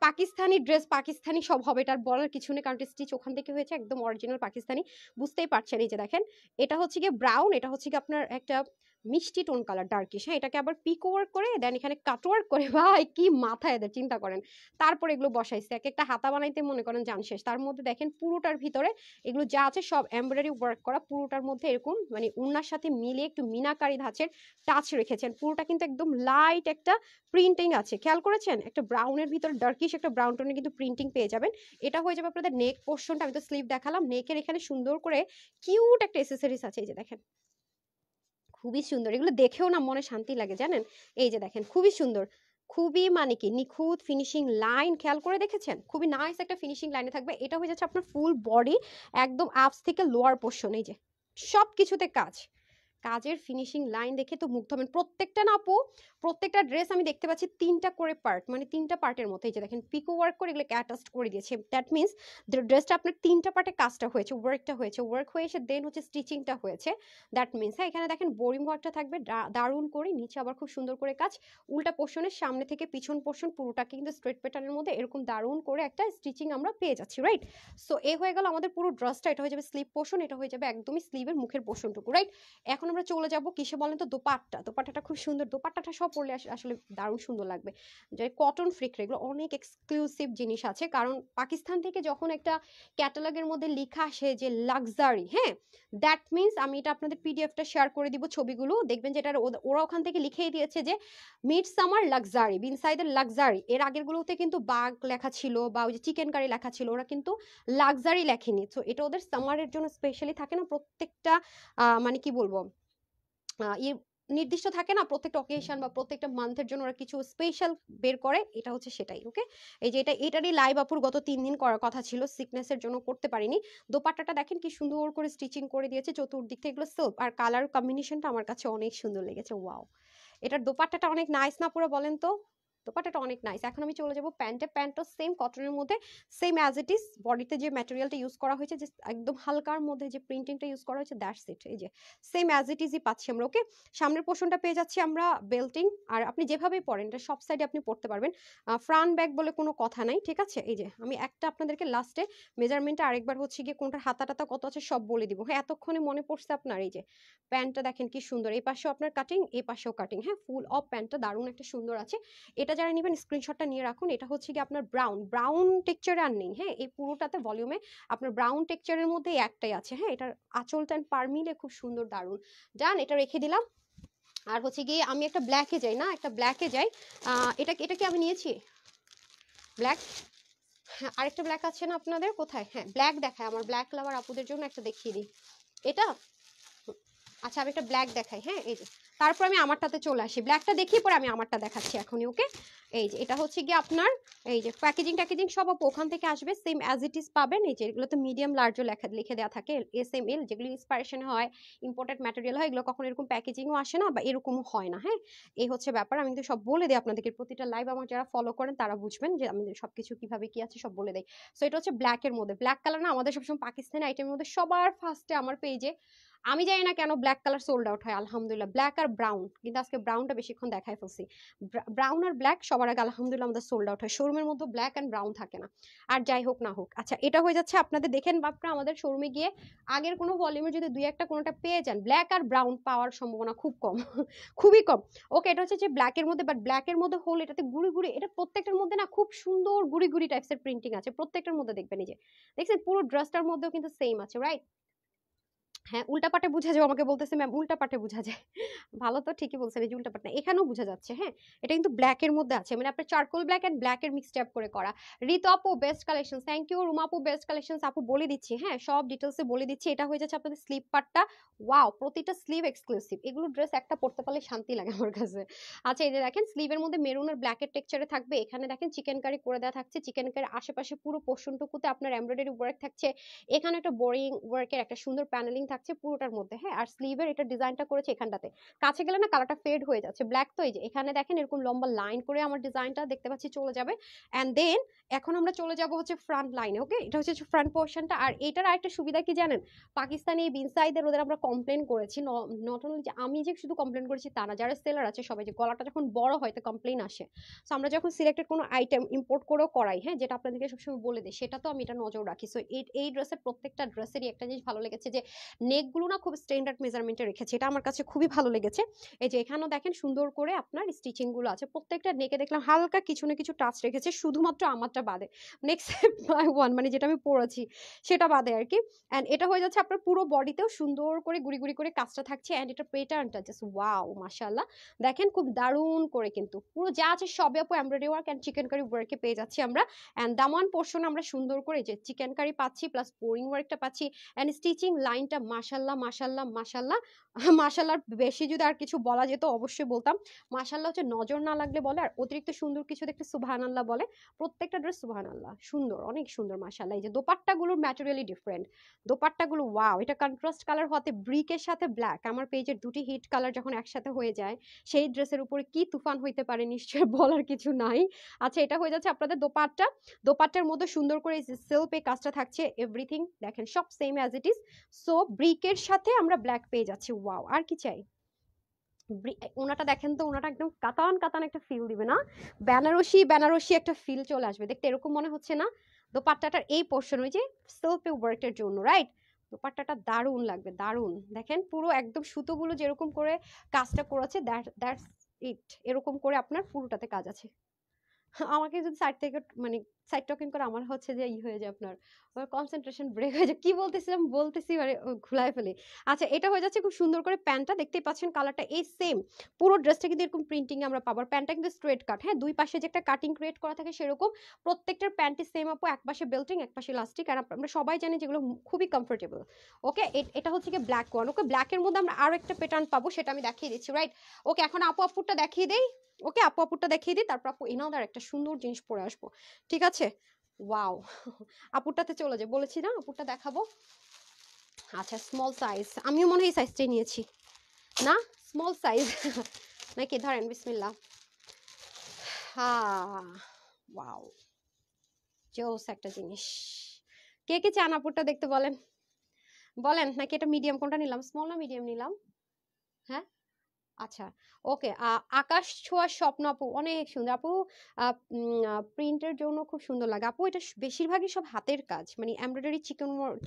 পাকিস্তানি ড্রেস পাকিস্তানি সব হবে, এটার বলার কিছু নেই, কারণ স্টিচ ওখান থেকে হয়েছে একদম অরিজিনাল পাকিস্তানি, বুঝতেই পারছেন। এই যে দেখেন এটা হচ্ছে কি ব্রাউন, এটা হচ্ছে কি আপনার একটা মিষ্টি টোন কালার ডার্কিশ। হ্যাঁ এটাকে আবার পিক ওয়ার্ক করে দেন, এখানে কাট ওয়ার্ক করে, ভাই কি মাথায় এদের চিন্তা করেন। তারপর এগুলো বসাইছে, এক একটা হাতা বানাইতে মনে করেন জান শেষ। তার মধ্যে দেখেন পুরোটার ভিতরে এগুলো যা আছে সব এমব্রয়ডারি ওয়ার্ক করা, পুরোটার মধ্যে এরকম মানে উন্নার সাথে মিলিয়ে একটু মিনাকারি ধাঁচের টাচ রেখেছেন। পুরোটা কিন্তু একদম লাইট একটা প্রিন্টিং আছে, খেয়াল করেছেন? একটা ব্রাউনের ভিতরে ডার্কিশ একটা ব্রাউন টোনের কিন্তু প্রিন্টিং পেয়ে যাবেন। এটা হয়ে যাবে আপনাদের নেক পোর্শনটা, আমি তো স্লিভ দেখালাম, নেকের এখানে সুন্দর করে কিউট একটা এসেসরিজ আছে। এই যে দেখেন খুবই সুন্দর, এগুলো দেখেও না মনে শান্তি লাগে জানেন। এই যে দেখেন খুবই সুন্দর, খুবই মানে কি নিখুঁত ফিনিশিং লাইন, খেয়াল করে দেখেছেন? খুবই নাইস একটা ফিনিশিং লাইনে থাকবে। এটা হয়ে যাচ্ছে আপনার ফুল বডি একদম আপস থেকে লোয়ার পোর্শন, এই যে সব কিছুতে কাজ, কাজের ফিনিশিং লাইন দেখে তো মুগ্ধ হবেন। প্রত্যেকটা না আপু, প্রত্যেকটা ড্রেস আমি দেখতে পাচ্ছি 3টা করে পার্ট, মানে 3টা পার্টের মতো। এই যে দেখেন পিকো ওয়ার্ক করে এগুলো অ্যাটাচড করে দিয়েছে, দ্যাট মিনস ড্রেসটা আপনার 3টা পার্টে কাজটা হয়েছে, ওয়ার্কটা হয়েছে, ওয়ার্ক হয়ে এসে দেন হচ্ছে স্টিচিংটা হয়েছে, দ্যাট মিনস। হ্যাঁ এখানে দেখেন বোরিং ওয়ার্কটা থাকবে দারুণ করে, নিচে আবার খুব সুন্দর করে কাজ, উল্টা পোর্শনের সামনে থেকে পিছন পোর্শন পুরোটাকে কিন্তু স্ট্রেট প্যাটার্নের মধ্যে এরকম দারুণ করে একটা স্টিচিং আমরা পেয়ে যাচ্ছি, রাইট? সো এ হয়ে গেল আমাদের পুরো ড্রেসটা। এটা হয়ে যাবে স্লিভ পোর্শন, এটা হয়ে যাবে একদমই স্লিভের মুখের পোর্শনটুকু, রাইট? এখন এখন আমরা চলে যাব কিসে বলেন তো, দোপাট্টা। দোপাট্টাটা খুব সুন্দর, দোপাট্টাটা সব পরলে আসলে দারুণ সুন্দর লাগবে। যে কটন ফ্রিক্রে এগুলো অনেক এক্সক্লুসিভ জিনিস আছে, কারণ পাকিস্তান থেকে যখন একটা ক্যাটালগের মধ্যে লেখা আসে যে লাক্সারি, হ্যাঁ, দ্যাট মিনস, আমি এটা আপনাদের পিডিএফটা শেয়ার করে দিব ছবিগুলো, দেখবেন যে এটা ওরা ওখান থেকে লিখেই দিয়েছে যে মিড সামার লাক্সারি, বিনসাইদের লাক্সারি। এর আগের গুলোতে কিন্তু বাগ লেখা ছিল বা ওই যে চিকেন কারি লেখা ছিল, ওরা কিন্তু লাক্সারি লেখেনি। তো এটা ওদের সামারের জন্য স্পেশালি থাকে না, প্রত্যেকটা মানে কি বলবো, নির্দিষ্ট থাকে না, প্রত্যেকটা অকেশন বা প্রত্যেকটা মান্থের জন্য ওরা কিছু স্পেশাল বের করে, এটা হচ্ছে সেটাই। ওকে, এই যে এটারই লাইভ আপুর গত 3 দিন করার কথা ছিল, সিকনেসের জন্য করতে পারিনি। দোপাট্টাটা দেখেন কি সুন্দর করে স্টিচিং করে দিয়েছে চতুর্দিক থেকে, এগুলো সিল্ক আর কালার কম্বিনেশনটা আমার কাছে অনেক সুন্দর লেগেছে। ওয়াও, এটার দোপাট্টাটা অনেক নাইস না পুরো, বলেন তো? দোপাট্টাটা অনেক নাইস। এখন আমি চলে যাব প্যান্টে। প্যান্টও সেম কটনের মধ্যে, সেম অ্যাজ ইট ইজ। বডিতে যে ম্যাটেরিয়ালটা ইউজ করা হয়েছে, যে একদম হালকার মধ্যে যে প্রিন্টিংটা ইউজ করা হয়েছে, দ্যাটস ইট। এই যে সেম অ্যাজ ইট ইজই পাচ্ছি আমরা। ওকে, সামনের পোর্শনটা পেয়ে যাচ্ছি আমরা বেল্টিং, আর আপনি যেভাবেই পরেন এটা সব সাইডে আপনি পরতে পারবেন, ফ্রন্ট ব্যাক বলে কোনো কথা নাই, ঠিক আছে? এই যে আমি একটা আপনাদেরকে লাস্টে মেজারমেন্টটা আরেকবার হচ্ছে গিয়ে কোনটার হাতা টাতা কত আছে সব বলে দিব। হ্যাঁ, এতক্ষণে মনে পড়ছে আপনার? এই যে প্যান্টটা দেখেন কি সুন্দর, এই পাশেও আপনার কাটিং, এই পাশেও কাটিং, হ্যাঁ, ফুল অফ প্যান্টটা দারুণ একটা সুন্দর আছে। এটা যারা নেবেন স্ক্রিনশটটা নিয়ে রাখুন। এটা হচ্ছে কি আপনার ব্রাউন টেক্সচারে আর নেই, হ্যাঁ, এই পুরোটাতে ভলিউমে আপনার ব্রাউন টেক্সচারের মধ্যে একটাই আছে, হ্যাঁ, এটার আঁচলটা পার মিলে খুব সুন্দর দারুণ। ডান, এটা রেখে দিলাম। আর হচ্ছে গিয়ে আমি একটা ব্ল্যাকে যাই, না একটা ব্ল্যাকে যাই, এটা কি আমি নিয়েছি ব্ল্যাক? হ্যাঁ, আরেকটা ব্ল্যাক আছে না আপনাদের? কোথায়? হ্যাঁ, ব্ল্যাক দেখায়, আমার ব্ল্যাক লাভার আপুদের জন্য একটা দেখিয়ে দিই। এটা আচ্ছা, আমি একটা ব্ল্যাক দেখাই, হ্যাঁ, এই যে তারপর আমি আমারটাতে চলে আসি, ব্ল্যাকটা দেখিয়ে পরে আমি আমারটা দেখাচ্ছি এখনই। ওকে, এই যে এটা হচ্ছে গিয়ে আপনার, এই যে প্যাকেজিং সব আপু ওখান থেকে আসবে, সেম অ্যাজ ইট ইজ পাবেন। এই যে এগুলোতে মিডিয়াম লার্জও লিখে দেওয়া থাকে, এস এম এল, যেগুলো ইন্সপাইরেশন হয়, ইম্পোর্টেড ম্যাটেরিয়াল হয়, এগুলো কখনো এরকম প্যাকেজিংও আসে না বা এরকমও হয় না, হ্যাঁ, এই হচ্ছে ব্যাপার। আমি কিন্তু সব বলে দিই আপনাদেরকে, প্রতিটা লাইভ আমার যারা ফলো করেন তারা বুঝবেন যে আমি সবকিছু কিভাবে কি আছে সব বলে দেই। সো এটা হচ্ছে ব্ল্যাকের মধ্যে, ব্ল্যাক কালার না আমাদের সবসময় পাকিস্তানি আইটেমের মধ্যে সবার ফার্স্টে আমার পেজে, আমি জানি না কেন ব্ল্যাক কালার সোল্ড আউট হয়, আলহামদুলিল্লাহ। ব্ল্যাক আর ব্রাউন, কিন্তু আজকে ব্রাউনটা বেশিক্ষণ দেখায় ফেলছি। ব্রাউন আর ব্ল্যাক সবার আগে আলহামদুলিল্লাহ আমাদের সোল্ড আউট হয়, শোরুমের মধ্যে ব্ল্যাক অ্যান্ড ব্রাউন থাকে না। আর যাই হোক না হোক, আচ্ছা, এটা হয়ে যাচ্ছে আপনাদের। দেখেন বাপরা, আমাদের শোরুমে গিয়ে আগের কোনো ভলিউমের যদি দুই একটা কোনোটা পেয়ে যান, ব্ল্যাক আর ব্রাউন পাওয়ার সম্ভাবনা খুব কম, খুবই কম। ওকে, এটা হচ্ছে যে ব্ল্যাকের মধ্যে, বাট ব্ল্যাকের মধ্যে হোল, এটাতে গুড়ি গুড়ি, এটা প্রত্যেকটার মধ্যে না খুব সুন্দর গুড়ি গুড়ি টাইপসের প্রিন্টিং আছে প্রত্যেকটার মধ্যে, দেখবেন এই যে দেখছেন পুরো ড্রেসটার মধ্যেও কিন্তু সেম আছে, রাইট? হ্যাঁ, উল্টা পাটে বুঝা যায়, আমাকে বলতেছে ম্যাম উল্টা পাটে বুঝা যায়। ভালো, তো ঠিকই বলছেন, এই যে উল্টা পাট না, এখানেও বুঝা যাচ্ছে। হ্যাঁ, এটা কিন্তু ব্ল্যাক এর মধ্যে আছে, মানে আপনার চারকোল ব্ল্যাক এন্ড ব্ল্যাক এর মিক্সড আপ করে করা। রিত আপু best collection, thank you. Ruma আপু বেস্ট কালেকশন, আপু বলে দিচ্ছি, হ্যাঁ, সব ডিটেলসে বলে দিচ্ছি। এটা হয়ে যাচ্ছে আপনাদের স্লিপ পার্টটা, ওয়াও, প্রতিটা স্লিভ এক্সক্লুসিভ, এগুলো ড্রেস একটা পরতে পারলে শান্তি লাগে আমার কাছে। আচ্ছা, এই যে দেখেন স্লিভের মধ্যে মেরুন আর ব্ল্যাক এর টেক্সচারে থাকবে, এখানে দেখেন চিকেন কারি করে দেওয়া থাকছে, চিকেন কারির আশেপাশে পুরো পোর্শনটুকুতে আপনার এমব্রয়ডারি ওয়ার্ক থাকছে, এখানে একটা বোরিং ওয়ার্কের একটা সুন্দর প্যানেলিং থাকছে পুরোটার মধ্যে, হ্যাঁ, আর স্লিভের এটা ডিজাইনটা করেছে এখানটাতে, কাছে গেলে না কালারটা ফেড হয়ে যাচ্ছে, ব্ল্যাক তো। এই যে এখানে দেখেন এরকম লম্বা লাইন করে আমার ডিজাইনটা দেখতে পাচ্ছি চলে যাবে। এন্ড দেন এখন আমরা চলে যাব হচ্ছে ফ্রন্ট লাইনে। ওকে, এটা হচ্ছে ফ্রন্ট পোর্শনটা। আর এটার আরেকটা সুবিধা কি জানেন, পাকিস্তানি বিনসাইদের ওদের আমরা কমপ্লেন করেছি, নট অনলি যে আমি যে শুধু কমপ্লেন করেছি তা না, যারা সেলার আছে সবাই, যে গলাটা যখন বড় হয় তো কমপ্লেন আসে। সো আমরা যখন সিলেক্টেড কোনো আইটেম ইম্পোর্ট করেও করাই, হ্যাঁ, যেটা আপনাদেরকে সবসময় বলে দিই, সেটা তো আমি এটা নজর রাখি। সো এই ড্রেসের প্রত্যেকটা ড্রেসেরই একটা জিনিস ভালো লেগেছে যে নেকগুলো না খুব স্ট্যান্ডার্ড মেজারমেন্টে রেখেছে, এটা আমার কাছে খুবই ভালো লেগেছে। এই যে এখানেও দেখেন সুন্দর করে আপনার স্টিচিং গুলো আছে, প্রত্যেকটা নেকে দেখলাম হালকা কিছু না কিছু টাচ রেখেছে, শুধুমাত্র আমারটা বাদে, নেক্সট বাই ওয়ান, মানে যেটা আমি পরেছি সেটা বাদে আর কি। এন্ড এটা হয়ে যাচ্ছে আপনার পুরো বডিতেও সুন্দর করে গুড়ি গুড়ি করে কাজটা থাকছে। এন্ড এটা প্যাটার্নটা জাস্ট ওয়াও, মাশাআল্লাহ, দেখেন খুব দারুণ করে কিন্তু পুরো যা আছে সবে আপু embroidery work and chicken curry ওয়ার্কে পেয়ে যাচ্ছি আমরা। এন্ড দামান পোর্শন আমরা সুন্দর করে যে চিকেন কারি পাচ্ছি, প্লাস বোরিং ওয়ার্কটা পাচ্ছি, এন্ড স্টিচিং লাইনটা মাশাআল্লাহ মাশাআল্লাহ মাশাআল্লাহ মাশাআল্লাহ। বেশি যদি আর কিছু বলা যেত অবশ্যই বলতাম। মাশাআল্লাহ হচ্ছে নজর না লাগলে বলে, আর অতিরিক্ত সুন্দর কিছু দেখতে সুবহানাল্লাহ বলে। প্রত্যেকটা ড্রেস সুবহানাল্লাহ সুন্দর, অনেক সুন্দর মাশাআল্লাহ। এই যে দোপাট্টাগুলোর ম্যাটেরিয়ালি ডিফারেন্ট, দোপাট্টাগুলো ওয়াও, এটা কন্ট্রাস্ট কালার হতে ব্রিকের সাথে ব্ল্যাক, আমার পেজের দুটি হিট কালার যখন একসাথে হয়ে যায় সেই ড্রেসের উপরে কি তুফান হইতে পারে নিশ্চয়ই বলার কিছু নাই। আচ্ছা, এটা হয়ে যাচ্ছে আপনাদের দোপাট্টা, দোপাট্টার মধ্যে সুন্দর করে সেলফে কাজটা থাকছে, এভরিথিং দেখেন সব same as it is. So ব্রিকের সাথে আমরা ব্ল্যাক পেয়ে যাচ্ছি, ওয়াও, আর কি চাই। ওনাটা দেখেন তো, ওনাটা একদম কাতান কাতান একটা ফিল দিবে না, বেনারসি বেনারসি একটা ফিল চলে আসবে, দেখতে এরকম মনে হচ্ছে না? দোপাট্টাটার এই পোর্শন ওই যে সেলফে ওয়ার্কের জন্য, রাইট, দোপাট্টাটা দারুণ লাগবে, দারুণ। দেখেন পুরো একদম সুতোগুলো যেরকম করে কাজটা করেছে, দ্যাটস ইট, এরকম করে আপনার পুরোটাতে কাজ আছে। আমাকে যদি সাইড থেকে মানে সাইড টকিং করে আমার হচ্ছে যে হয়ে যায় আপনার কনসেন্ট্রেশন ব্রেক হয়ে যায়, কি বলতেছিলাম বলতেছি মানে ঘুলায় ফেলি। আচ্ছা, এটা হয়ে যাচ্ছে খুব সুন্দর করে প্যান্টটা, দেখতেই পাচ্ছেন কালারটা এই সেম, পুরো ড্রেসটা কিন্তু এরকম প্রিন্টিং আমরা পাবো। প্যান্টটা কিন্তু স্ট্রেট কাট, হ্যাঁ, দুই পাশে যে একটা কাটিং ক্রিয়েট করা থাকে সেরকম প্রত্যেকটার প্যান্টই সেম আপু, এক পাশে বেল্টিং এক পাশে ইলাস্টিক, আর আমরা সবাই জানি যেগুলো খুবই কমফোর্টেবল। ওকে, এটা হচ্ছে কি ব্ল্যাক ওয়ান। ওকে, ব্ল্যাকের মধ্যে আমরা আরো একটা প্যাটার্ন পাবো, সেটা আমি দেখিয়ে দিচ্ছি, রাইট? ওকে, এখন আপু আপুরটা দেখিয়ে দেই। ওকে, আপু আপুরটা দেখিয়ে দিই, তারপর আপু এনাদার একটা সুন্দর জিনিস পরে আসবো, ঠিক আছে? ওয়াও, আপুরটাতে চলে যায়, বলেছি না আপুরটা দেখাবো। আচ্ছা, স্মল সাইজ, আমিও মনে হয় এই সাইজটাই নিয়েছি না, স্মল সাইজ নাকি? ধরেন বিসমিল্লাহ। হ্যাঁ, ওয়াও, জোস একটা জিনিস। কে কে চান আপুরটা দেখতে, বলেন বলেন, নাকি এটা মিডিয়াম, কোনটা নিলাম, স্মল না মিডিয়াম নিলাম? হ্যাঁ, আচ্ছা, ওকে। আকাশ ছোঁয়ার স্বপ্ন আপু, অনেক সুন্দর আপু। প্রিন্টের জন্য খুব সুন্দর লাগে আপু, এটা বেশিরভাগই সব হাতের কাজ, মানে এমব্রয়ডারি,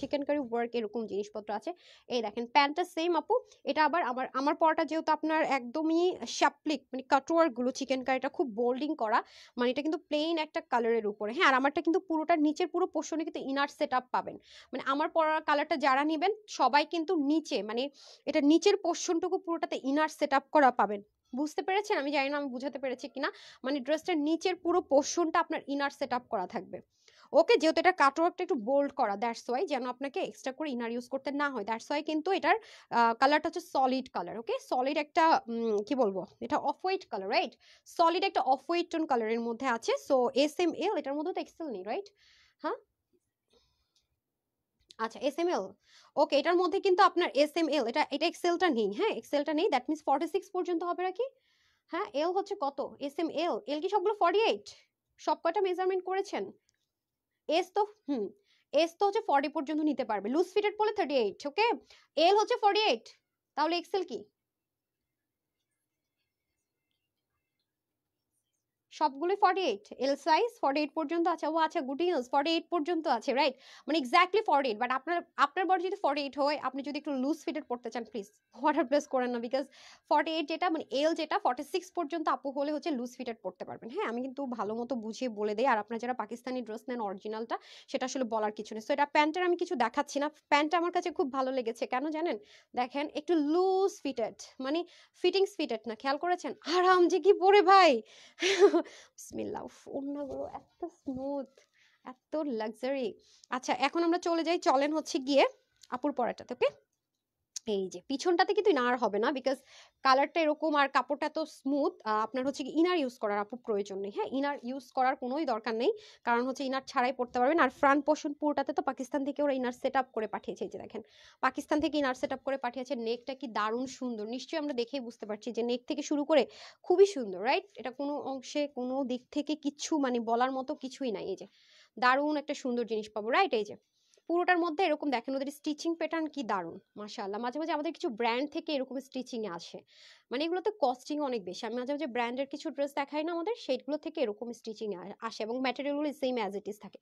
চিকেন কারি ওয়ার্ক, এরকম জিনিসপত্র আছে। এই দেখেন প্যান্টটা সেম আপু, এটা আবার আমার আমার পরাটা যেহেতু আপনার একদমই শ্যাপলিক, মানে কাটওয়ার্ক গুলো চিকেন কারিটা খুব বোল্ডিং করা, মানে এটা কিন্তু প্লেন একটা কালারের উপরে, হ্যাঁ। আর আমারটা কিন্তু পুরোটা নিচের পুরো পোর্শনে কিন্তু ইনার সেট আপ পাবেন, মানে আমার পরার কালারটা যারা নেবেন সবাই কিন্তু নিচে, মানে এটা নিচের পোর্শনটুকু পুরোটাতে ইনার সেট আপ করা পাবেন। বুঝতে পেরেছেন? আমি জানি না আমি বুঝাতে পেরেছি কিনা, মানে ড্রেসটার নিচের পুরো পোর্শনটা আপনার ইনার সেট আপ করা থাকবে। ওকে, যেহেতু এটা কাটওয়ার্কটা একটু বোল্ড করা, দ্যাটস ওয়াই, যেন আপনাকে এক্সট্রা করে ইনার ইউজ করতে না হয়, দ্যাটস ওয়াই কিন্তু এটার কালারটা হচ্ছে সলিড কালার। ওকে, সলিড একটা কি বলবো, এটা off white colour, right? Solid একটা অফ হোয়াইট টোন কালারের মধ্যে আছে। সো এস এম এল, এটার মধ্যে তো এক্সেল নেই, রাইট? হ্যাঁ, আচ্ছা, এস এম এল। ওকে, এটার মধ্যে কিন্তু আপনার এস এম এল, এটা এক্সেলটা নেই, হ্যাঁ, এক্সেলটা নেই, দ্যাট মিনস 46 পর্যন্ত হবে নাকি? হ্যাঁ, এল হচ্ছে কত, এস এম এল, এল কি সবগুলো 48? সব কয়টা মেজারমেন্ট করেছেন? এস তো এস তো হচ্ছে 40 পর্যন্ত নিতে পারবে, লুজ ফিটেড পড়লে 38। ওকে, এল হচ্ছে 48, তাহলে এক্সেল কি? সবগুলোই 48, এল সাইজ 48 পর্যন্ত আছে। ও আচ্ছা, গুড নিউজ, 48 পর্যন্ত আছে, রাইট? মানে এক্স্যাক্টলি 48, বাট আপনার আপনার বডি যদি 48 হয়, আপনি যদি একটু লুজ ফিটেড পড়তে চান, প্লিজ ওয়াটার প্লেস করেন না, বিকজ 48 যেটা মানে এল যেটা 46 পর্যন্ত আপু হলে হচ্ছে লুজ ফিটেড পড়তে পারবেন। হ্যাঁ, আমি কিন্তু ভালো মতো বুঝিয়ে বলে দেই, আর আপনারা যারা পাকিস্তানি ড্রেস নেন অরিজিনালটা, সেটা আসলে বলার কিছু নেই। সো এটা প্যান্টের আমি কিছু দেখাচ্ছি না, প্যান্টটা আমার কাছে খুব ভালো লেগেছে, কেন জানেন? দেখেন একটু লুজ ফিটেড, মানে ফিটিংস ফিটেড না, খেয়াল করেছেন? আরাম যে কি পরে ভাই বিসমিল্লাহ, উফ, ওড়নাগুলো এত স্মুথ, এত লাক্সারি। আচ্ছা, এখন আমরা চলে যাই, চলেন হচ্ছে গিয়ে আপুর পরাটাতে। ওকে, এই যে পিছনটাতে কিন্তু ইনার হবে না, বিকজ কালারটা এরকম আর কাপড়টা তো স্মুথ, আপনার হচ্ছে কি ইনার ইউজ করার আপু প্রয়োজন নেই, হ্যাঁ, ইনার ইউজ করার কোনোই দরকার নেই, কারণ হচ্ছে ইনার ছাড়াই পড়তে পারবেন। আর ফ্রন্ট পোর্শন পুরোটাতে তো পাকিস্তান থেকে ওরা ইনার সেট আপ করে পাঠিয়েছে, এই যে দেখেন পাকিস্তান থেকে ইনার সেট আপ করে পাঠিয়েছে। নেকটা কি দারুণ সুন্দর, নিশ্চয়ই আমরা দেখেই বুঝতে পারছি যে নেক থেকে শুরু করে খুবই সুন্দর, রাইট? এটা কোনো অংশে কোনো দিক থেকে কিছু মানে বলার মতো কিছুই নাই, এই যে দারুণ একটা সুন্দর জিনিস পাবো, রাইট? এই যে পুরোটার মধ্যে এরকম দেখেন ওদের স্টিচিং প্যাটার্ন কি দারুণ, মাশাআল্লাহ। মাঝে মাঝে আমাদের কিছু ব্র্যান্ড থেকে এরকম স্টিচিং এ আসে, মানে এগুলোতে কস্টিং অনেক বেশি। আমি মাঝে মাঝে ব্র্যান্ডের কিছু ড্রেস দেখাই না আমাদের, সেইগুলো থেকে এরকম স্টিচিং আসে এবং ম্যাটেরিয়ালগুলো সেম অ্যাজ ইট ইজ থাকে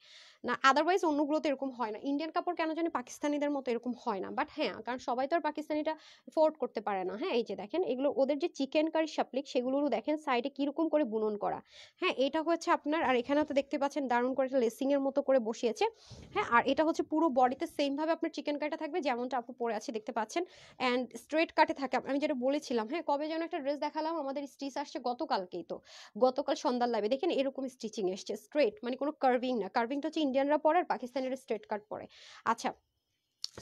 না, আদারওয়াইজ অন্যগুলোতে এরকম হয় না। ইন্ডিয়ান কাপড় কেন জানি পাকিস্তানিদের মতো এরকম হয় না, বাট হ্যাঁ, কারণ সবাই তো আর পাকিস্তানিটা এফোর্ড করতে পারে না। হ্যাঁ, এই যে দেখেন এগুলো ওদের যে চিকেন কারি শাপলিক, সেগুলোরও দেখেন সাইডে কিরকম করে বুনন করা। হ্যাঁ, এটা হচ্ছে আপনার, আর এখানেও তো দেখতে পাচ্ছেন দারুণ করে লেসিং এর মতো করে বসিয়েছে। হ্যাঁ, আর এটা হচ্ছে পুরো বডিতে সেম ভাবে আপনার চিকেন কারিটা থাকবে, যেমনটা আপু পরে আছে দেখতে পাচ্ছেন, এন্ড স্ট্রেট কাটে থাকে। আমি যেটা বলেছিলাম, হ্যাঁ, কবে যেন একটা ড্রেস দেখালাম, আমাদের স্টিচ আসছে গতকালকেই, তো গতকাল সন্ধ্যার লাইভে দেখেন এরকম স্টিচিং এসছে স্ট্রেট, মানে কোনো কার্ভিং না। কার্ভিংটা হচ্ছে ইন্ডিয়ানরা পরে আর পাকিস্তানিরা স্ট্রেট কাট পরে। আচ্ছা,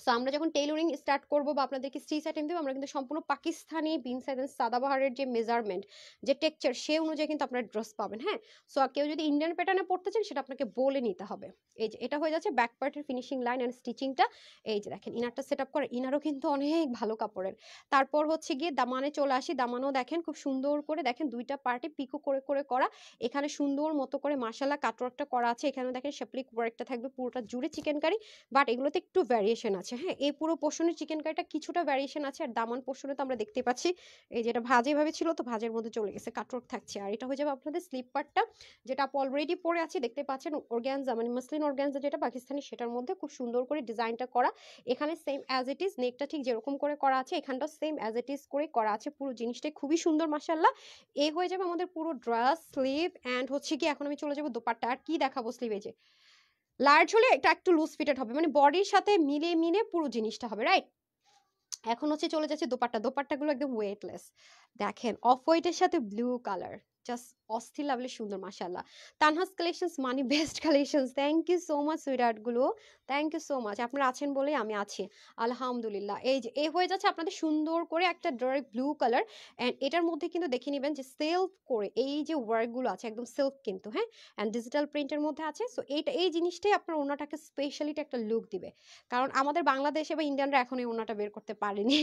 সো আমরা যখন টেইলরিং স্টার্ট করব বা আপনাদেরকে স্টিচ আইটেম দেবো, আমরা কিন্তু সম্পূর্ণ পাকিস্তানি বিন সাইজ সাদাবাহারের যে মেজারমেন্ট, যে টেক্সচার, সেই অনুযায়ী কিন্তু আপনারা ড্রেস পাবেন। হ্যাঁ, সো কেউ যদি ইন্ডিয়ান প্যাটার্নে পড়তে চান, সেটা আপনাকে বলে নিতে হবে। এই যে এটা হয়ে যাচ্ছে ব্যাক পার্টের ফিনিশিং লাইন এন্ড স্টিচিংটা। এই যে দেখেন ইনারটা সেট আপ করে, ইনারও কিন্তু অনেক ভালো কাপড়ের। তারপর হচ্ছে গিয়ে দামানে চলে আসি, দামানও দেখেন খুব সুন্দর করে, দেখেন দুইটা পার্টে পিকো করে করে করা, এখানে সুন্দর মতো করে মাশাআল্লাহ কাটওয়ার্কটা করা আছে, এখানে দেখেন শেপলিক ওয়ার্কটা থাকবে পুরোটা জুড়ে চিকেন কারি, বাট এগুলোতে একটু ভ্যারিয়েশন আছে। আছে। হ্যাঁ, এই পুরো পোর্শনের চিকেন কারিটা কিছুটা ভ্যারিয়েশন আছে, আর দামান পোর্শনে তো আমরা দেখতে পাচ্ছি এই যেটা ভাজে ভাবে ছিল তো ভাজের মধ্যে চলে গেছে, কাটওয়ার্ক থাকছে। আর এটা হয়ে যাবে আপনাদের স্লিপ পার্টটা, যেটা আপু অলরেডি পরে আছে, দেখতে পাচ্ছেন অর্গানজা মানে মাসলিন অর্গানজা যেটা পাকিস্তানি, সেটার মধ্যে খুব সুন্দর করে ডিজাইনটা করা। এখানে সেম অ্যাজ ইট ইজ নেকটা ঠিক যেরকম করে করা আছে, এখানটাও সেম অ্যাজ ইট ইজ করে করা আছে। পুরো জিনিসটাই খুবই সুন্দর মাশাআল্লাহ। এই হয়ে যাবে আমাদের পুরো ড্রেস, স্লিভ অ্যান্ড হচ্ছে কি এখন আমি চলে যাবো দোপাট্টা। আর কি দেখাবো স্লিভে, যে লার্জ হলে এটা একটু লুজ ফিটেড হবে, মানে বডির সাথে মিলে মিলে পুরো জিনিসটা হবে, রাইট? এখন হচ্ছে চলে যাচ্ছে দোপাট্টা। দোপাট্টাগুলো একদম ওয়েটলেস, দেখেন অফ হোয়াইটের সাথে ব্লু কালার, জাস্ট অস্থির লাভলি সুন্দর মাশাআল্লাহ। তানহাস কালেকশনস মানে best collections. Thank you so much sweetheart গুলো, থ্যাংক ইউ সো মাচ। আপনারা আছেন বলেই আমি আছি, আলহামদুলিল্লাহ। এই যে এই হয়ে যাচ্ছে আপনাদের সুন্দর করে একটা ডার্ক ব্লু কালার, অ্যান্ড এটার মধ্যে কিন্তু দেখে নেবেন যে সেলফ করে এই যে ওয়ার্কগুলো আছে একদম সেলফ কিন্তু, হ্যাঁ, অ্যান্ড ডিজিটাল প্রিন্টের মধ্যে আছে। সো এইটা এই জিনিসটাই আপনার ওনাটাকে স্পেশালিটি একটা লুক দিবে, কারণ আমাদের বাংলাদেশে বা ইন্ডিয়ানরা এখন এই ওনাটা বের করতে পারেনি।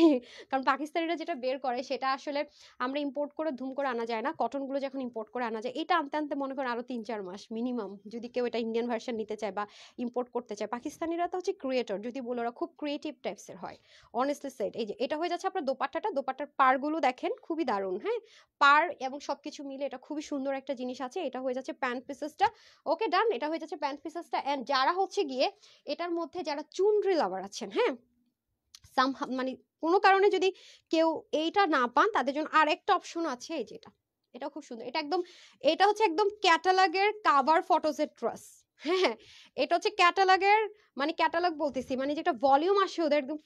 কারণ পাকিস্তানিরা যেটা বের করে সেটা আসলে আমরা ইম্পোর্ট করে ধুম করে আনা যায় না, কটনগুলো যখন ইম্পোর্ট করে আনা যায় এটা আনতে আনতে মনে করেন আরো 3-4 মাস মিনিমাম, যদি কেউ এটা ইন্ডিয়ান ভার্সন নিতে চায় বা ইম্পোর্ট করতে চায়। পাকিস্তানিরা তো হচ্ছে ক্রিয়েটর, যদি বলো ওরা খুব ক্রিয়েটিভ টাইপসের হয়, অনেস্টলি সেড। এই যে এটা হয়ে যাচ্ছে আপনার দোপাট্টাটা, দোপাট্টার পারগুলো দেখেন খুবই দারুণ, হ্যাঁ, পার এবং সবকিছু মিলে এটা খুবই সুন্দর একটা জিনিস আছে। এটা হয়ে যাচ্ছে প্যান্ট পিসেসটা, ওকে ডান, এটা হয়ে যাচ্ছে প্যান্ট পিসেসটা। এন্ড যারা হচ্ছে গিয়ে এটার মধ্যে যারা চুনরি লাভার আছেন, হ্যাঁ, মানে কোনো কারণে যদি কেউ এইটা না পান তাদের জন্য আরেকটা অপশন আছে, এই যেটা, এটা খুব সুন্দর। এটা একদম, এটা হচ্ছে একদম ক্যাটালগের কাভার ফটোজের ড্রেস, হ্যাঁ, এটা হচ্ছে ক্যাটালগের, মানে ক্যাটালগ বলতেছি মানে যেটা ভলিউম আসে ওদের একদম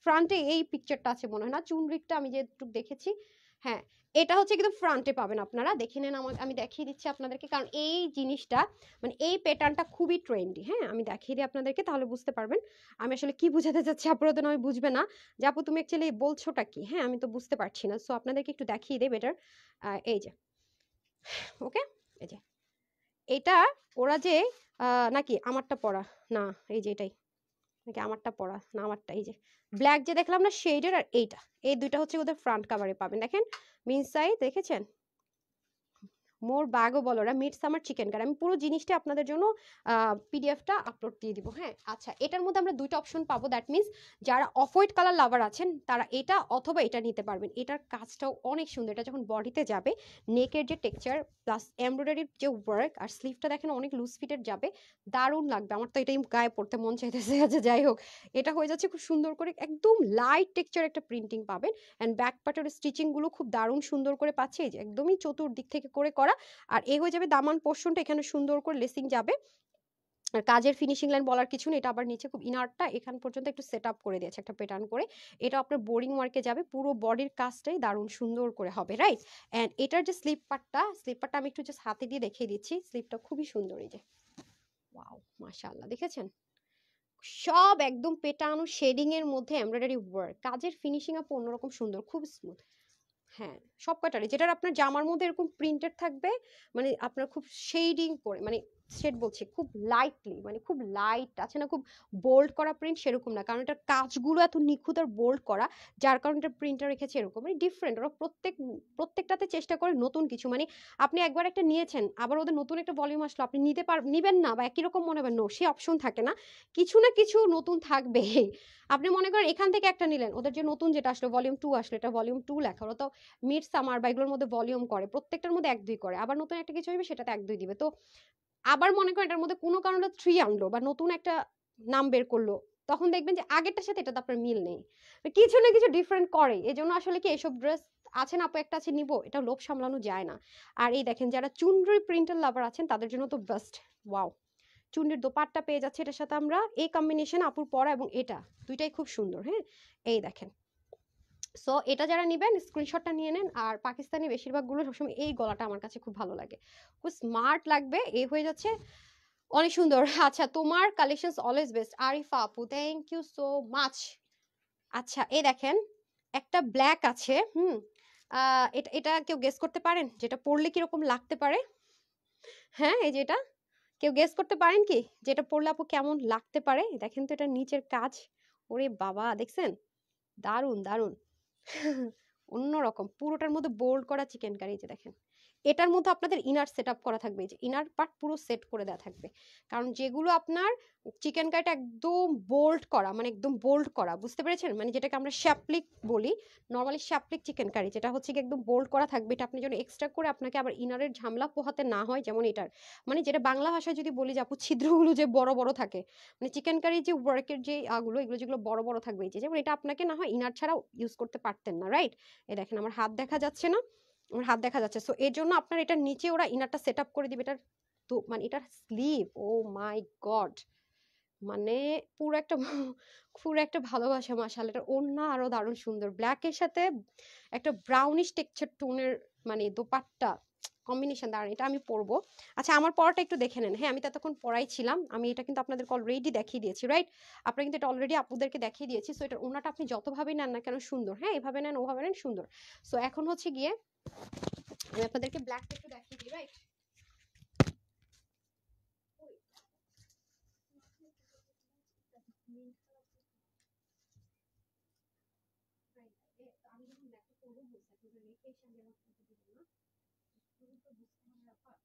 ফ্রন্টে এই পিকচারটা আছে মনে হয় না, চুনরিটা আমি যে একটু দেখেছি, হ্যাঁ, এটা হচ্ছে কিন্তু ফ্রন্টে পাবেন আপনারা, দেখে নেন। আমি দেখিয়ে দিচ্ছি আপনাদেরকে, কারণ এই জিনিসটা মানে এই প্যাটার্নটা খুবই ট্রেন্ডি, হ্যাঁ, আমি দেখিয়ে দিই আপনাদেরকে তাহলে বুঝতে পারবেন আমি আসলে কি বুঝাতে চাচ্ছি। আপনারা তো নয় বুঝবে না যে আপু তুমি অ্যাকচুয়ালি বলছোটা কি, হ্যাঁ, আমি তো বুঝতে পারছি না। সো আপনাদেরকে একটু দেখিয়ে দেই বেটার। এই যে, ওকে, এই যে এটা ওরা যে নাকি আমারটা পরা, না এই যে এটাই নাকি আমারটা পরা, না আমারটা, এই যে ব্ল্যাক যে দেখলাম না শেডের, আর এইটা, এই দুইটা হচ্ছে ওদের ফ্রন্ট কাভারে পাবেন। দেখেন মিনসাই দেখেছেন, মোর বাগও বলো ওরা মিট সামার চিকেন কারি। আমি পুরো জিনিসটা আপনাদের জন্য পিডিএফটা আপলোড দিয়ে দিব, হ্যাঁ। আচ্ছা, এটার মধ্যে আমরা দুইটা অপশন পাবো, দ্যাট মিনস যারা অফ হোয়াইট কালার লাভার আছেন তারা এটা অথবা এটা নিতে পারবেন। এটার কাজটাও অনেক সুন্দর, এটা যখন বডিতে যাবে নেকের যে টেক্সচার প্লাস এমব্রয়ডারির যে ওয়ার্ক, আর স্লিভটা দেখেন অনেক লুজ ফিটের যাবে, দারুণ লাগবে। আমার তো এটাই গায়ে পড়তে মন চাইতেছে। আচ্ছা যাই হোক, এটা হয়ে যাচ্ছে খুব সুন্দর করে একদম লাইট টেক্সচার একটা প্রিন্টিং পাবেন, অ্যান্ড ব্যাক পার্টের স্টিচিং গুলো খুব দারুণ সুন্দর করে পাচ্ছে, এই যে একদমই চতুর্দিক থেকে করে করা। আর এ হয়ে যাবে দামান পোর্শনটা, এখানে সুন্দর করে লেসিং যাবে, আর কাজের ফিনিশিং লাইন বলার কিছু নেই। এটা আবার নিচে খুব ইনারটা এখান পর্যন্ত একটু সেট আপ করে দিয়েছে একটা প্যাটার্ন করে, এটা আপনার বোরিং ওয়ার্কে যাবে, পুরো বডির কাজটাই দারুণ সুন্দর করে হবে, রাইট? অ্যান্ড এটার যে স্লিপটা আমি একটু জাস্ট হাতে দিয়ে দেখিয়ে দিচ্ছি, স্লিপটা খুবই সুন্দর, এই যে ওয়াও মাশাআল্লাহ, দেখেছেন সব একদম পেটানো শেডিং এর মধ্যে এমব্রয়ডারি ওয়ার্ক, কাজের ফিনিশিং আপ অন্যরকম সুন্দর, খুব স্মুথ। হ্যাঁ, সব কটারই, যেটার আপনার জামার মধ্যে এরকম প্রিন্টেড থাকবে, মানে আপনার খুব শেডিং করে, মানে শেড বলছি খুব লাইটলি, মানে খুব লাইট আছে না, খুব বোল্ড করা প্রিন্ট সেরকম না, কারণ এটার কাজগুলো এত নিখুঁত আর বোল্ড করা, যার কারণে এটা প্রিন্টটা রেখেছে এরকম, মানে ডিফারেন্ট। ওরা প্রত্যেকটাতে চেষ্টা করে নতুন কিছু, মানে আপনি একবার একটা নিয়েছেন আবার ওদের নতুন একটা ভলিউম আসলো, আপনি নিবেন না বা একই রকম মনে হবে, নো, সে অপশন থাকে না, কিছু না কিছু নতুন থাকবে। আপনি মনে করেন এখান থেকে একটা নিলেন, ওদের যে নতুন যেটা আসলো ভলিউম 2 আসলো, এটা ভলিউম 2 লেখা, ওরা তো মিড সামার বা এগুলোর মধ্যে ভলিউম করে, প্রত্যেকটার মধ্যে 1-2 করে, আবার নতুন একটা কিছু হইবে সেটাতে 1-2 দিবে। তো আবার মনে করেন এটার মধ্যে কোনো কারণে 3 আনলো বা নতুন একটা নাম বের করলো, তখন দেখবেন যে আগেরটার সাথে এটাতে আপনার মিল নেই, কিছু না কিছু ডিফারেন্ট করে। এই জন্য আসলে কি এসব ড্রেস আছে না আপু, একটা আছে নিবো, এটা লোভ সামলানো যায় না। আর এই দেখেন যারা চুনরি প্রিন্টার লাভার আছেন তাদের জন্য তো বেস্ট, ওয়াও, চুনরির দোপাট্টা পেয়ে যাচ্ছে এটার সাথে আমরা, এই কম্বিনেশন আপুর পরা এবং এটা দুইটাই খুব সুন্দর, হ্যাঁ, এই দেখেন। সো এটা যারা নেবেন স্ক্রিনশটটা নিয়ে নেন। আর পাকিস্তানি বেশিরভাগগুলো সবসময় এই গলাটা আমার কাছে খুব ভালো লাগে, খুব স্মার্ট লাগবে, এই হয়ে যাচ্ছে অনেক সুন্দর। আচ্ছা, তোমার কালেকশনস অলওয়েজ বেস্ট আরিফা আপু, থ্যাংক ইউ সো মাচ। আচ্ছা, এই দেখেন একটা ব্ল্যাক আছে, এটা এটা কেউ গেস করতে পারেন যেটা পরলে কিরকম লাগতে পারে? হ্যাঁ, এই যে এটা কেউ গেস করতে পারেন কি যে এটা পরলে আপু কেমন লাগতে পারে? দেখেন তো এটা নিচের কাজ, ওরে বাবা দেখছেন, দারুন দারুন। অন্যরকম পুরোটার মধ্যে বোল্ড করা চিকেন কারি, যে দেখেন এটার মধ্যে আপনাদের ইনার সেট আপ করা থাকবে, যে ইনার পার্ট পুরো সেট করে দেওয়া থাকবে। কারণ যেগুলো আপনার চিকেন কারিটা একদম বোল্ড করা, মানে একদম বোল্ড করা, বুঝতে পেরেছেন, মানে যেটাকে আমরা শ্যাপলিক বলি, নর্মালি শ্যাপলিক চিকেন কারি, যেটা হচ্ছে কি একদম বোল্ড করা থাকবে, এটা আপনি যেন এক্সট্রা করে আপনাকে আবার ইনারের ঝামেলা পোহাতে না হয়, যেমন এটার মানে যেটা বাংলা ভাষায় যদি বলি যে আপু ছিদ্রগুলো যে বড় বড় থাকে, মানে চিকেন কারি যে ওয়ার্কের যে এগুলো যেগুলো বড় বড় থাকবে, এই যে যেমন এটা আপনাকে না হয় ইনার ছাড়াও ইউজ করতে পারতেন না, রাইট? এই দেখেন আমার হাত দেখা যাচ্ছে না, আমার হাত দেখা যাচ্ছে, সো এর জন্য আপনার এটার নিচে ওরা ইনারটা সেট আপ করে দিবে। এটার তো মানে এটার স্লিভ, ও মাই গড, মানে পুরো একটা পুরো একটা ভালোবাসা, মাশাআল্লাহ। এটার ওড়না আরো দারুণ সুন্দর, ব্ল্যাকের সাথে একটা ব্রাউনিশ টেক্সচার টোনের মানে দোপাট্টা কম্বিনেশন দাঁড়ান, এটা আমি পরবো। আচ্ছা আমার পরাটা একটু দেখে নেন। হ্যাঁ আমি তো এতক্ষণ পরাই ছিলাম, আমি এটা কিন্তু আপনাদেরকে অলরেডি দেখিয়ে দিয়েছি, রাইট? আপনারা কিন্তু এটা অলরেডি আপুদেরকে দেখিয়ে দিয়েছি। সো এটার ওড়নাটা আপনি যতভাবে নেন না কেন সুন্দর, হ্যাঁ এভাবে নেন ওভাবে নেন সুন্দর। সো এখন হচ্ছে গিয়ে আমি আপনাদেরকে ব্ল্যাকটা একটু দেখিয়ে দিই, রাইট? আমি যখন ব্ল্যাকটা করবো বুঝতে রেখে এসে আমি আমার ফটো দিব না, শুরু তো বুঝতে হবে ব্যাপার।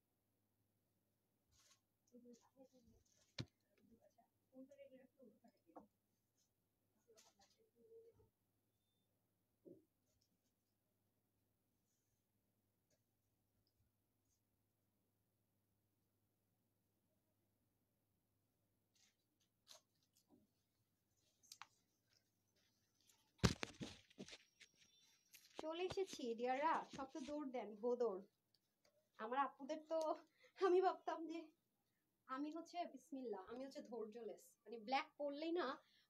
চলে এসেছি ডিয়াররা, সব তো দৌড় দেন দৌড়। আমার আপুদের তো আমি ভাবতাম যে আমি হচ্ছে বিসমিল্লাহ, আমি হচ্ছে ধৈর্যলেস, মানে ব্ল্যাক পরলেই না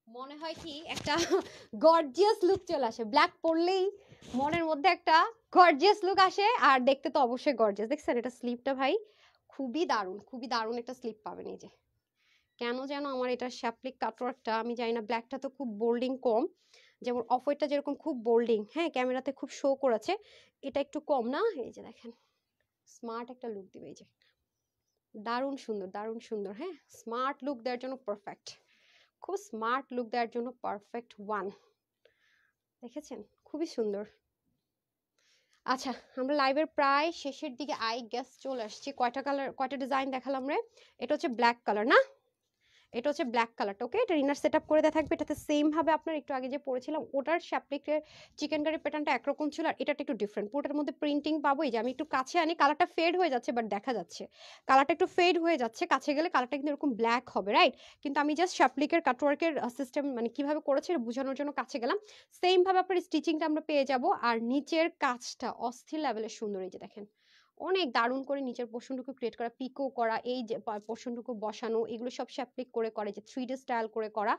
মনে হয় কি একটা গর্জিয়াস লুক চলে আসে, ব্ল্যাক পরলেই মনের মধ্যে একটা গর্জিয়াস লুক আসে, আর দেখতে তো অবশ্যই গর্জিয়াস। দেখছেন এটা স্লিপটা ভাই খুবই দারুণ, খুবই দারুণ একটা স্লিপ পাবেন। এই যে কেন যেন আমার এটা শ্যাপলিক কাটওয়ার্কটা, আমি জানি না, ব্ল্যাকটা তো খুব বোল্ডিং কম, যেমন অফ হোয়াইটটা যেরকম খুব বোল্ডিং, হ্যাঁ ক্যামেরাতে খুব শো করেছে, এটা একটু কম না? এই যে দেখেন স্মার্ট একটা লুক দিবে, এই যে দারুণ সুন্দর, দারুণ সুন্দর, হ্যাঁ স্মার্ট লুক দেওয়ার জন্য পারফেক্ট, খুব স্মার্ট লুক দেওয়ার জন্য পারফেক্ট ওয়ান। দেখেছেন খুবই সুন্দর। আচ্ছা আমরা লাইভের প্রায় শেষের দিকে আই গেস চলে আসছি। কয়টা কালার, কয়টা ডিজাইন দেখালাম রে? এটা হচ্ছে ব্ল্যাক কালার না? এটা হচ্ছে ব্ল্যাক কালারটা, ওকে? এটা ইনার সেট আপ করে দেওয়া থাকবে। এটাতে সেম ভাবে আপনার একটু আগে যে পরেছিলাম ওটার শ্যাপলিকের চিকেন কারি প্যাটার্নটা একরকম ছিল, আর এটা একটু ডিফারেন্ট, পুরোটার মধ্যে প্রিন্টিং পাবো। এই যে আমি একটু কাছে আনি, কালারটা ফেড হয়ে যাচ্ছে বাট দেখা যাচ্ছে কালারটা একটু ফেড হয়ে যাচ্ছে, কাছে গেলে কালারটা কিন্তু এরকম ব্ল্যাক হবে, রাইট? কিন্তু আমি জাস্ট শ্যাপলিকের কাটওয়ার্কের সিস্টেম মানে কিভাবে করেছে বোঝানোর জন্য কাছে গেলাম। সেম ভাবে আপনার স্টিচিংটা আমরা পেয়ে যাব, আর নিচের কাজটা অস্থির লেভেলের সুন্দর। এই যে দেখেন অনেক দারুণ করে নিচের পোর্শনটুকু ক্রিয়েট করা, পিকো করা, এই যে পোর্শনটুকু বসানো, এগুলো সব শ্যাপলিক করে করে যে 3D স্টাইল করে করা,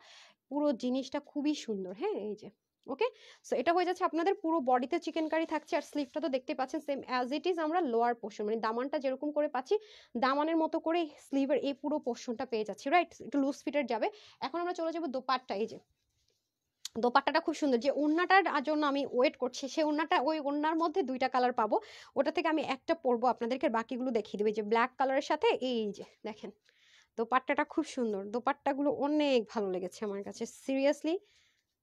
পুরো জিনিসটা খুবই সুন্দর। হ্যাঁ এই যে ওকে, সো এটা হয়ে যাচ্ছে আপনাদের পুরো বডিতে চিকেন কারি থাকছে, আর স্লিভটা তো দেখতে পাচ্ছেন সেম অ্যাজ ইট ইজ আমরা লোয়ার পোর্শন মানে দামানটা যেরকম করে পাচ্ছি দামানের মতো করে স্লিভের এই পুরো পোর্শনটা পেয়ে যাচ্ছি, রাইট? একটু লুজ ফিটের যাবে। এখন আমরা চলে যাবো দোপাট্টা। এই যে দোপাট্টাটা খুব সুন্দর, যে ওড়নাটার জন্য আমি ওয়েট করছি, সেই ওড়নাটা, ওই ওড়নার মধ্যে দুইটা কালার পাবো, ওটা থেকে আমি একটা পরবো, আপনাদেরকে বাকিগুলো দেখিয়ে দেবে। যে ব্ল্যাক কালারের সাথে এই যে দেখেন দোপাট্টাটা খুব সুন্দর, দোপাট্টাগুলো অনেক ভালো লেগেছে আমার কাছে সিরিয়াসলি,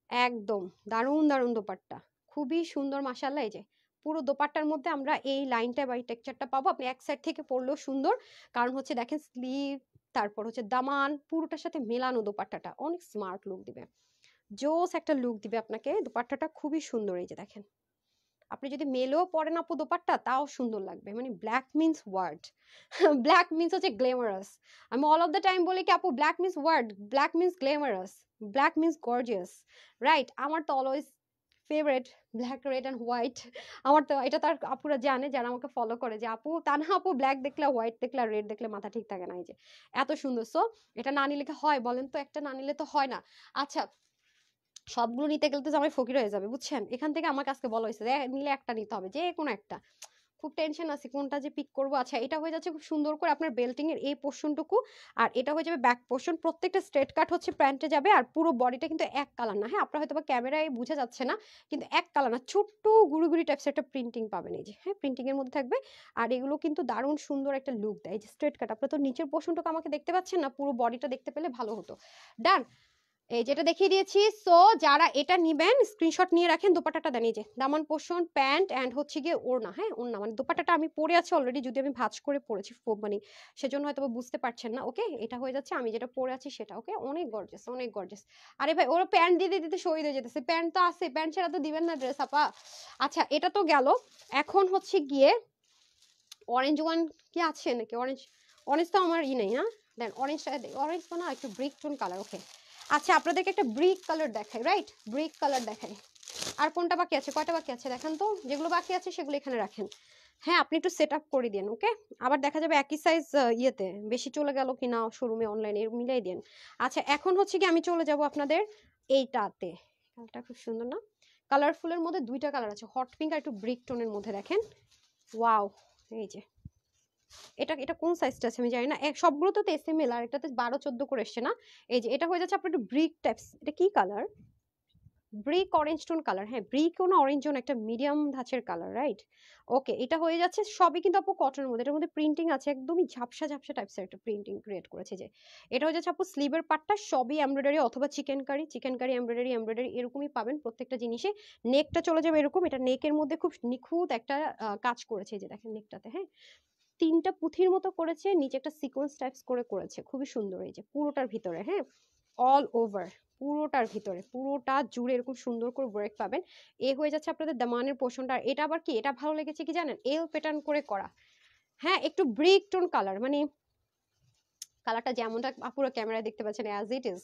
একদম দারুণ দারুণ দোপাট্টা, খুবই সুন্দর মাশাআল্লাহ। এই যে পুরো দোপাট্টার মধ্যে আমরা এই লাইনটা বা এই টেক্সচারটা পাবো, আপনি এক সাইড থেকে পরলেও সুন্দর, কারণ হচ্ছে দেখেন স্লিভ, তারপর হচ্ছে দামান, পুরোটার সাথে মেলানো দোপাট্টাটা অনেক স্মার্ট লুক দিবে, জোস একটা লুক দিবে আপনাকে। দোপাট্টাটা খুবই সুন্দর। এই যে দেখেন আপনি যদি মেলেও পরেন আপু দোপাট্টা তাও সুন্দর লাগবে, মানে black means world black means হচ্ছে গ্ল্যামারাস। আমি অল অফ দ্য টাইম বলি কি আপু black means world, black means glamorous, black means gorgeous, right? আমার তো always favourite black, red and white. আমার তো এটা তার আপুরা জানে যারা আমাকে ফলো করে, যে আপু তানহা আপু ব্ল্যাক দেখলে, হোয়াইট দেখলে, রেড দেখলে মাথা ঠিক থাকে না। এই যে এত সুন্দর, সো এটা না নিলে কি হয় বলেন তো, একটা না নিলে তো হয় না। আচ্ছা সবগুলো নিতে গেলে তো জামাই ফকির হয়ে যাবে, বুঝছেন? এখান থেকে আমার কাছে বলা হয়েছে যে নিলে একটা নিতে হবে, যে কোনো একটা। খুব টেনশন আছে কোনটা যে পিক করবো। আচ্ছা এটা হয়ে যাচ্ছে খুব সুন্দর করে আপনার বেল্টিং এর এই পোর্শনটুকু, আর এটা হয়ে যাবে ব্যাক পোর্শন, প্রত্যেকটা স্ট্রেট কাট হচ্ছে প্যান্টে যাবে, আর পুরো বডিটা কিন্তু এক কালার না, হ্যাঁ আপনার হয়তো বা ক্যামেরায় বোঝা যাচ্ছে না, কিন্তু এক কালার না, ছোট্ট গুড়ি গুড়ি টাইপস একটা প্রিন্টিং পাবেন। এই যে হ্যাঁ প্রিন্টিং এর মধ্যে থাকবে, আর এগুলো কিন্তু দারুণ সুন্দর একটা লুক দেয়। যে স্ট্রেট কাট, আপনার তো নিচের পোর্শনটুকু আমাকে দেখতে পাচ্ছেন না, পুরো বডিটা দেখতে পেলে ভালো হতো। ডান। এই যেটা দেখিয়ে দিয়েছি। সো যারা এটা নিবেন স্ক্রিনশট নিয়ে রাখেন। দোপাট্টাটা দেন, এই যে দামান পোর্শন, প্যান্ট এন্ড হচ্ছে গিয়ে ওড়না। হ্যাঁ, ওড়না মানে দোপাট্টাটা আমি পরে আছি অলরেডি, যদি আমি ভাঁজ করে পরেছি মানে সেজন্য হয়তো বুঝতে পারছেন না। ওকে, এটা হয়ে যাচ্ছে আমি যেটা পরে আছি সেটা। ওকে, অনেক গর্জিয়াস, অনেক গর্জিয়াস। আরে ভাই ওরা প্যান্ট দিতে দিতে শহীদ হয়ে যেতেছে। প্যান্ট তো আছে, প্যান্ট ছাড়া তো দিবেন না ড্রেস আপা। আচ্ছা, এটা তো গেল। এখন হচ্ছে গিয়ে অরেঞ্জ ওয়ান কি আছে নাকি? অরেঞ্জ, অরেঞ্জ তো আমার নেই। হ্যাঁ দেন অরেঞ্জটা, অরেঞ্জ তো না, একটু ব্রিক টোন কালার। ওকে, আচ্ছা আপনাদেরকে একটা ব্রিক কালার দেখাই, রাইট? ব্রিক কালার দেখাই। আর কোনটা বাকি আছে? কয়টা বাকি আছে দেখান তো। যেগুলো বাকি আছে সেগুলো এখানে রাখেন। হ্যাঁ, আপনি একটু সেট আপ করে দিন। ওকে, আবার দেখা যাবে একই সাইজ ইয়েতে বেশি চলে গেল কিনা শোরুমে, অনলাইনে মিলাই দিন। আচ্ছা, এখন হচ্ছে কি আমি চলে যাব আপনাদের এইটাতে। কালারটা খুব সুন্দর না? কালারফুলের মধ্যে দুইটা কালার আছে, হট পিঙ্ক আর একটু ব্রিক টোনের মধ্যে। দেখেন, ওয়াও। এই যে এটা, এটা কোন সাইজটা আছে আমি জানি না। সবগুলো তো এস এম এল, আর এটাতে 12-14 করে এসছে না। এই যে এটা হয়ে যাচ্ছে আপনার একটু ব্রিক টাইপস। এটা কি colour? Brick orange tone colour. হ্যাঁ, ব্রিক ও না অরেঞ্জ ও, একটা মিডিয়াম ধাঁচের কালার, রাইট? ওকে, এটা হয়ে যাচ্ছে সবই কিন্তু আপু কটনের মধ্যে। এটার মধ্যে প্রিন্টিং আছে, একদমই ঝাপসা ঝাপসা টাইপসের একটা প্রিন্টিং ক্রিয়েট করেছে। যে এটা হয়ে যাচ্ছে আপু স্লিভের পার্টটা সবই এমব্রয়ডারি অথবা chikankari, chikankari embroidery, embroidery এরকমই পাবেন প্রত্যেকটা জিনিসে। নেকটা চলে যাবে এরকম। এটা নেকের মধ্যে খুব নিখুঁত একটা কাজ করেছে। যে দেখেন নেকটাতে, হ্যাঁ, তিনটা পুঁথির মতো করেছে, নিচে একটা সিকোয়েন্স টাইপস করে করেছে, খুবই সুন্দর। এই যে পুরোটার ভিতরে, হ্যাঁ, অল ওভার পুরোটার ভিতরে, পুরোটা জুড়ে এরকম সুন্দর করে ওয়ার্ক পাবেন। এ হয়ে যাচ্ছে আপনাদের দামানের পোর্শনটা। এটা আবার কি, এটা ভালো লেগেছে কি জানেন? এল প্যাটার্ন করে করা। হ্যাঁ, একটু ব্রিক টোন কালার, মানে কালারটা যেমনটা আপুরা ক্যামেরায় দেখতে পাচ্ছেন অ্যাজ ইট ইজ।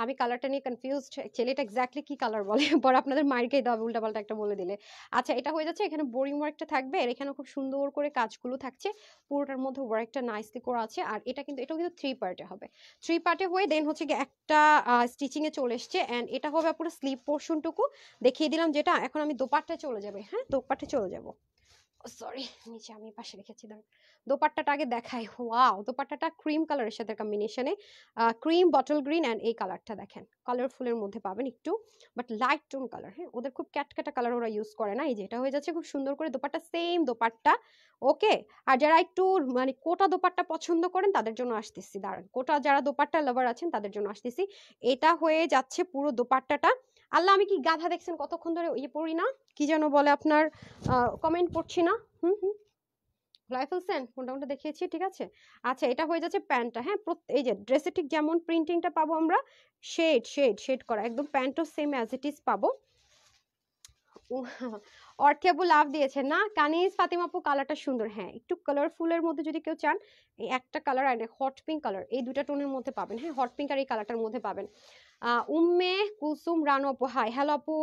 আমি কালারটা নিয়ে কনফিউজড, ছেলেটা এক্স্যাক্টলি কি কালার বলে পরে আপনাদের মার খেয়ে দেওয়া উল্টাপাল্টা একটা বলে দিলে। আচ্ছা, এটা হয়ে যাচ্ছে, এখানে বোরিং ওয়ার্কটা থাকবে, আর এখানে খুব সুন্দর করে কাজগুলো থাকছে, পুরোটার মধ্যে ওয়ার্কটা নাইসলি করা আছে। আর এটা কিন্তু, এটাও কিন্তু 3 পার্টে হবে। 3 পার্টে হয়ে দেন হচ্ছে কি একটা স্টিচিং এ চলে এসছে। এন্ড এটা হবে পুরো স্লিভ পোর্শনটুকু দেখিয়ে দিলাম যেটা। এখন আমি দোপাট্টায় চলে যাবে। হ্যাঁ, দোপাট্টায় চলে যাব। সরি, নিচে আমি পাশে রেখেছি। দাঁড়ান, দোপাট্টাটা আগে দেখাই। ওয়াও, দোপাট্টাটা ক্রিম কালারের সাথে কম্বিনেশনে, ক্রিম বটল গ্রিন এন্ড এই কালারটা দেখেন, কালারফুলের মধ্যে পাবেন একটু, বাট লাইট টোন কালার। হ্যাঁ, ওদের খুব ক্যাটক্যাটা কালার ওরা ইউজ করে না। এই যে এটা হয়ে যাচ্ছে খুব সুন্দর করে দোপাট্টা, সেম দোপাট্টা। ওকে, আর যারা একটু মানে কোটা দোপাট্টা পছন্দ করেন তাদের জন্য আসতেছি। দাঁড়ান, কোটা যারা দোপাট্টা লাভার আছেন তাদের জন্য আসতেছি। এটা হয়ে যাচ্ছে পুরো দোপাট্টাটা। আল্লাহ, আমি কি গাধা দেখছেন কতক্ষণ ধরে ইয়ে পড়ি না, কি যেন বলে আপনার, কমেন্ট পড়ছি না। হুম হুম, লাইফ হোসেন মোটামুটি দেখিয়েছি, ঠিক আছে। আচ্ছা, এটা হয়ে যাচ্ছে প্যান্টটা। হ্যাঁ, এই যে ড্রেসে ঠিক যেমন প্রিন্টিংটা পাবো আমরা, শেড শেড শেড করা, একদম প্যান্টও সেম অ্যাজ ইট ইজ পাবো। অর্থে আপু লাভ দিয়েছে না? কানিজ ফাতিমা আপু কালারটা সুন্দর। হ্যাঁ, একটু কালারফুলের মধ্যে যদি কেউ চান, এই একটা কালার আর হট পিঙ্ক কালার, এই দুইটা টোনের মধ্যে পাবেন। হ্যাঁ, হট পিঙ্ক আর এই কালারটার মধ্যে পাবেন। উম্মে কুলসুম রানু আপু, হাই হ্যালো আপু।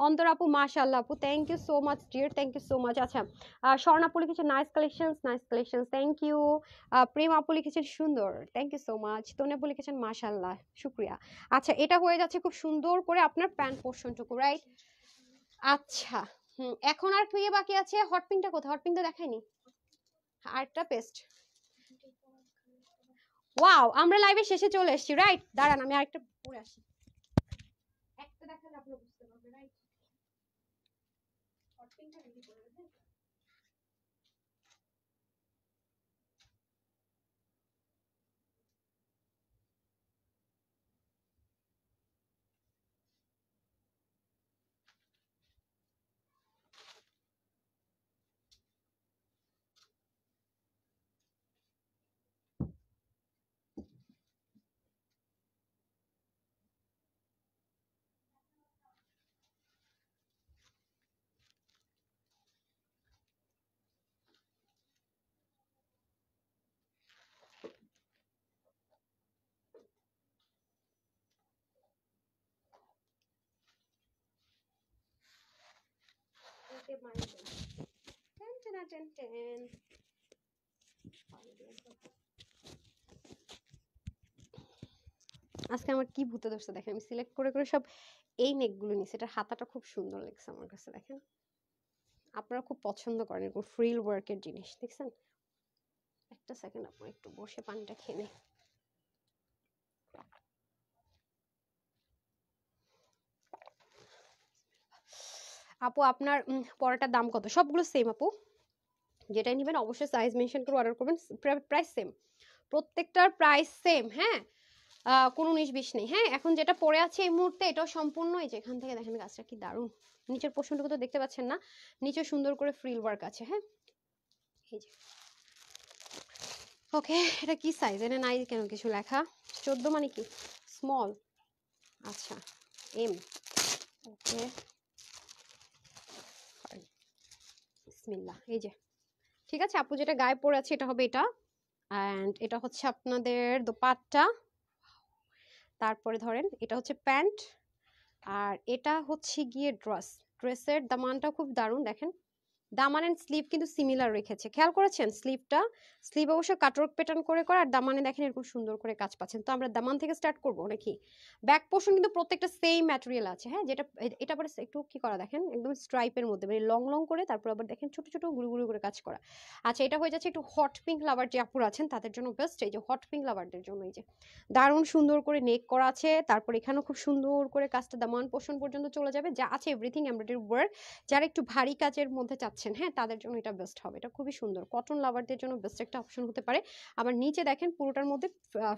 অন্তর আপু মাশাআল্লাহ আপু, thank you so much dear, thank you so much. আচ্ছা, স্বর্ণ আপু লিখেছে nice collections, nice collections, thank you. Prem আপু লিখেছেন সুন্দর, thank you so much. Tanu আপু লিখেছেন মাশাআল্লাহ, শুক্রিয়া। আচ্ছা, এটা হয়ে যাচ্ছে খুব সুন্দর করে আপনার প্যান্ট পোর্শনটুকু, রাইট? আচ্ছা, এখন আর কি বাকি আছে? হট পিঙ্কটা কোথায়? হট পিঙ্কটা দেখাইনি। আরেকটা পেস্ট। ওয়াও, আমরা লাইভে শেষে চলে এসেছি, রাইট? দাঁড়ান আমি আরেকটা পরে আসি। একটা দেখালে আপনি বুঝতে পারবেন, রাইট? হট পিঙ্কটা রেডি করে দেন। ওকে, মাই টেন টেন টেন টেন। আজকে আমার কি ভূতে ধরছে দেখেন, আমি সিলেক্ট করে করে সব এই নেকগুলো নিয়েছি। এটার হাতাটা খুব সুন্দর লাগছে আমার কাছে, দেখেন। আপনারা খুব পছন্দ করেন এরকম ফ্রিল ওয়ার্কের জিনিস, দেখছেন? একটা সেকেন্ড, আপু একটু বসে পানিটা খেয়ে নেই। আপু আপনার পরাটার দাম কত? সবগুলো সেম আপু, যেটাই নেবেন অবশ্যই সাইজ মেনশন করে অর্ডার করবেন। প্রাইস সেম, প্রত্যেকটার প্রাইস সেম। হ্যাঁ, কোনো 19-20 নেই। হ্যাঁ, এখন যেটা পরে আছে এই মুহূর্তে এটাও সম্পূর্ণ, এই যে এখান থেকে দেখেন গাছটা কি দারুণ, নিচের পোর্শনটুকু তো দেখতে পাচ্ছেন না, নিচে সুন্দর করে ফ্রিল ওয়ার্ক আছে। হ্যাঁ, এই যে ওকে, এটা কি সাইজ, এনে নাই কেন কিছু লেখা, 14 মানে কি স্মল, আচ্ছা এম, ওকে বিসমিল্লাহ। এই যে ঠিক আছে, আপু যেটা গায়ে পরে আছে এটা হবে এটা, অ্যান্ড এটা হচ্ছে আপনাদের দোপাট্টা, তারপরে ধরেন এটা হচ্ছে প্যান্ট, আর এটা হচ্ছে গিয়ে ড্রেসের দামানটা খুব দারুণ দেখেন, দামান এন্ড স্লিভ কিন্তু সিমিলার রেখেছে, খেয়াল করেছেন স্লিভটা, স্লিভ অবশ্য কাটওয়ার্ক প্যাটার্ন করে আর দামানে দেখেন এরকম সুন্দর করে কাজ পাচ্ছেন। তো আমরা দামান থেকে স্টার্ট করবো নাকি? ব্যাক পোর্শন কিন্তু প্রত্যেকটা সেম ম্যাটেরিয়াল আছে। হ্যাঁ, যেটা এটা আবার একটু কি করা দেখেন, একদম স্ট্রাইপের মধ্যে মানে লং লং করে, তারপর আবার দেখেন ছোট ছোট গুরু গুরু করে কাজ করা। আচ্ছা, এটা হয়ে যাচ্ছে একটু হট পিঙ্ক লাভার যে আপুর আছেন তাদের জন্য বেস্ট, এই যে হট পিঙ্ক লাভারদের জন্য এই যে দারুণ সুন্দর করে নেক করা আছে, তারপর এখানেও খুব সুন্দর করে কাজটা দামান পোর্শন পর্যন্ত চলে যাবে, যা আছে এভরিথিং এমব্রয়ডারি ওয়ার্ক। যারা একটু ভারী কাজের মধ্যে চাচ্ছেন, হ্যাঁ, তাদের জন্য এটা বেস্ট হবে, এটা খুবই সুন্দর, কটন লাভারদের জন্য বেস্ট একটা অপশন হতে পারে। আবার নিচে দেখেন পুরোটার মধ্যে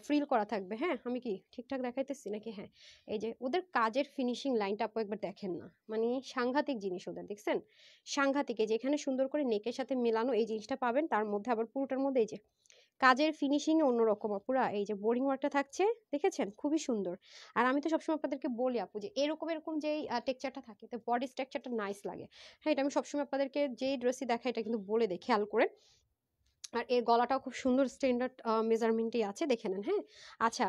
ফ্রিল করা থাকবে। হ্যাঁ, আমি কি ঠিকঠাক দেখাইতেছি নাকি? হ্যাঁ, এই যে ওদের কাজের ফিনিশিং লাইনটা আপু একবার দেখেন না, মানে সাংঘাতিক জিনিস ওদের, দেখছেন সাংঘাতিক। এই যে এখানে সুন্দর করে নেকের সাথে মেলানো এই জিনিসটা পাবেন, তার মধ্যে আবার পুরোটার মধ্যে এই যে কাজের ফিনিশিং এ অন্যরকম আপুরা, এই যে বোরিং ওয়ার্কটা থাকছে দেখেছেন, খুবই সুন্দর। আর আমি তো সবসময় আপনাদেরকে বলি আপু যে এরকম এরকম যেই টেক্সচারটা থাকে তো বডি স্ট্রাকচারটা নাইস লাগে। হ্যাঁ, এটা আমি সবসময় আপনাদেরকে যেই ড্রেসই দেখাই এটা কিন্তু বলে দেই, খেয়াল করে। আর এর গলাটাও খুব সুন্দর স্ট্যান্ডার্ড মেজারমেন্টই আছে, দেখে নেন। হ্যাঁ, আচ্ছা,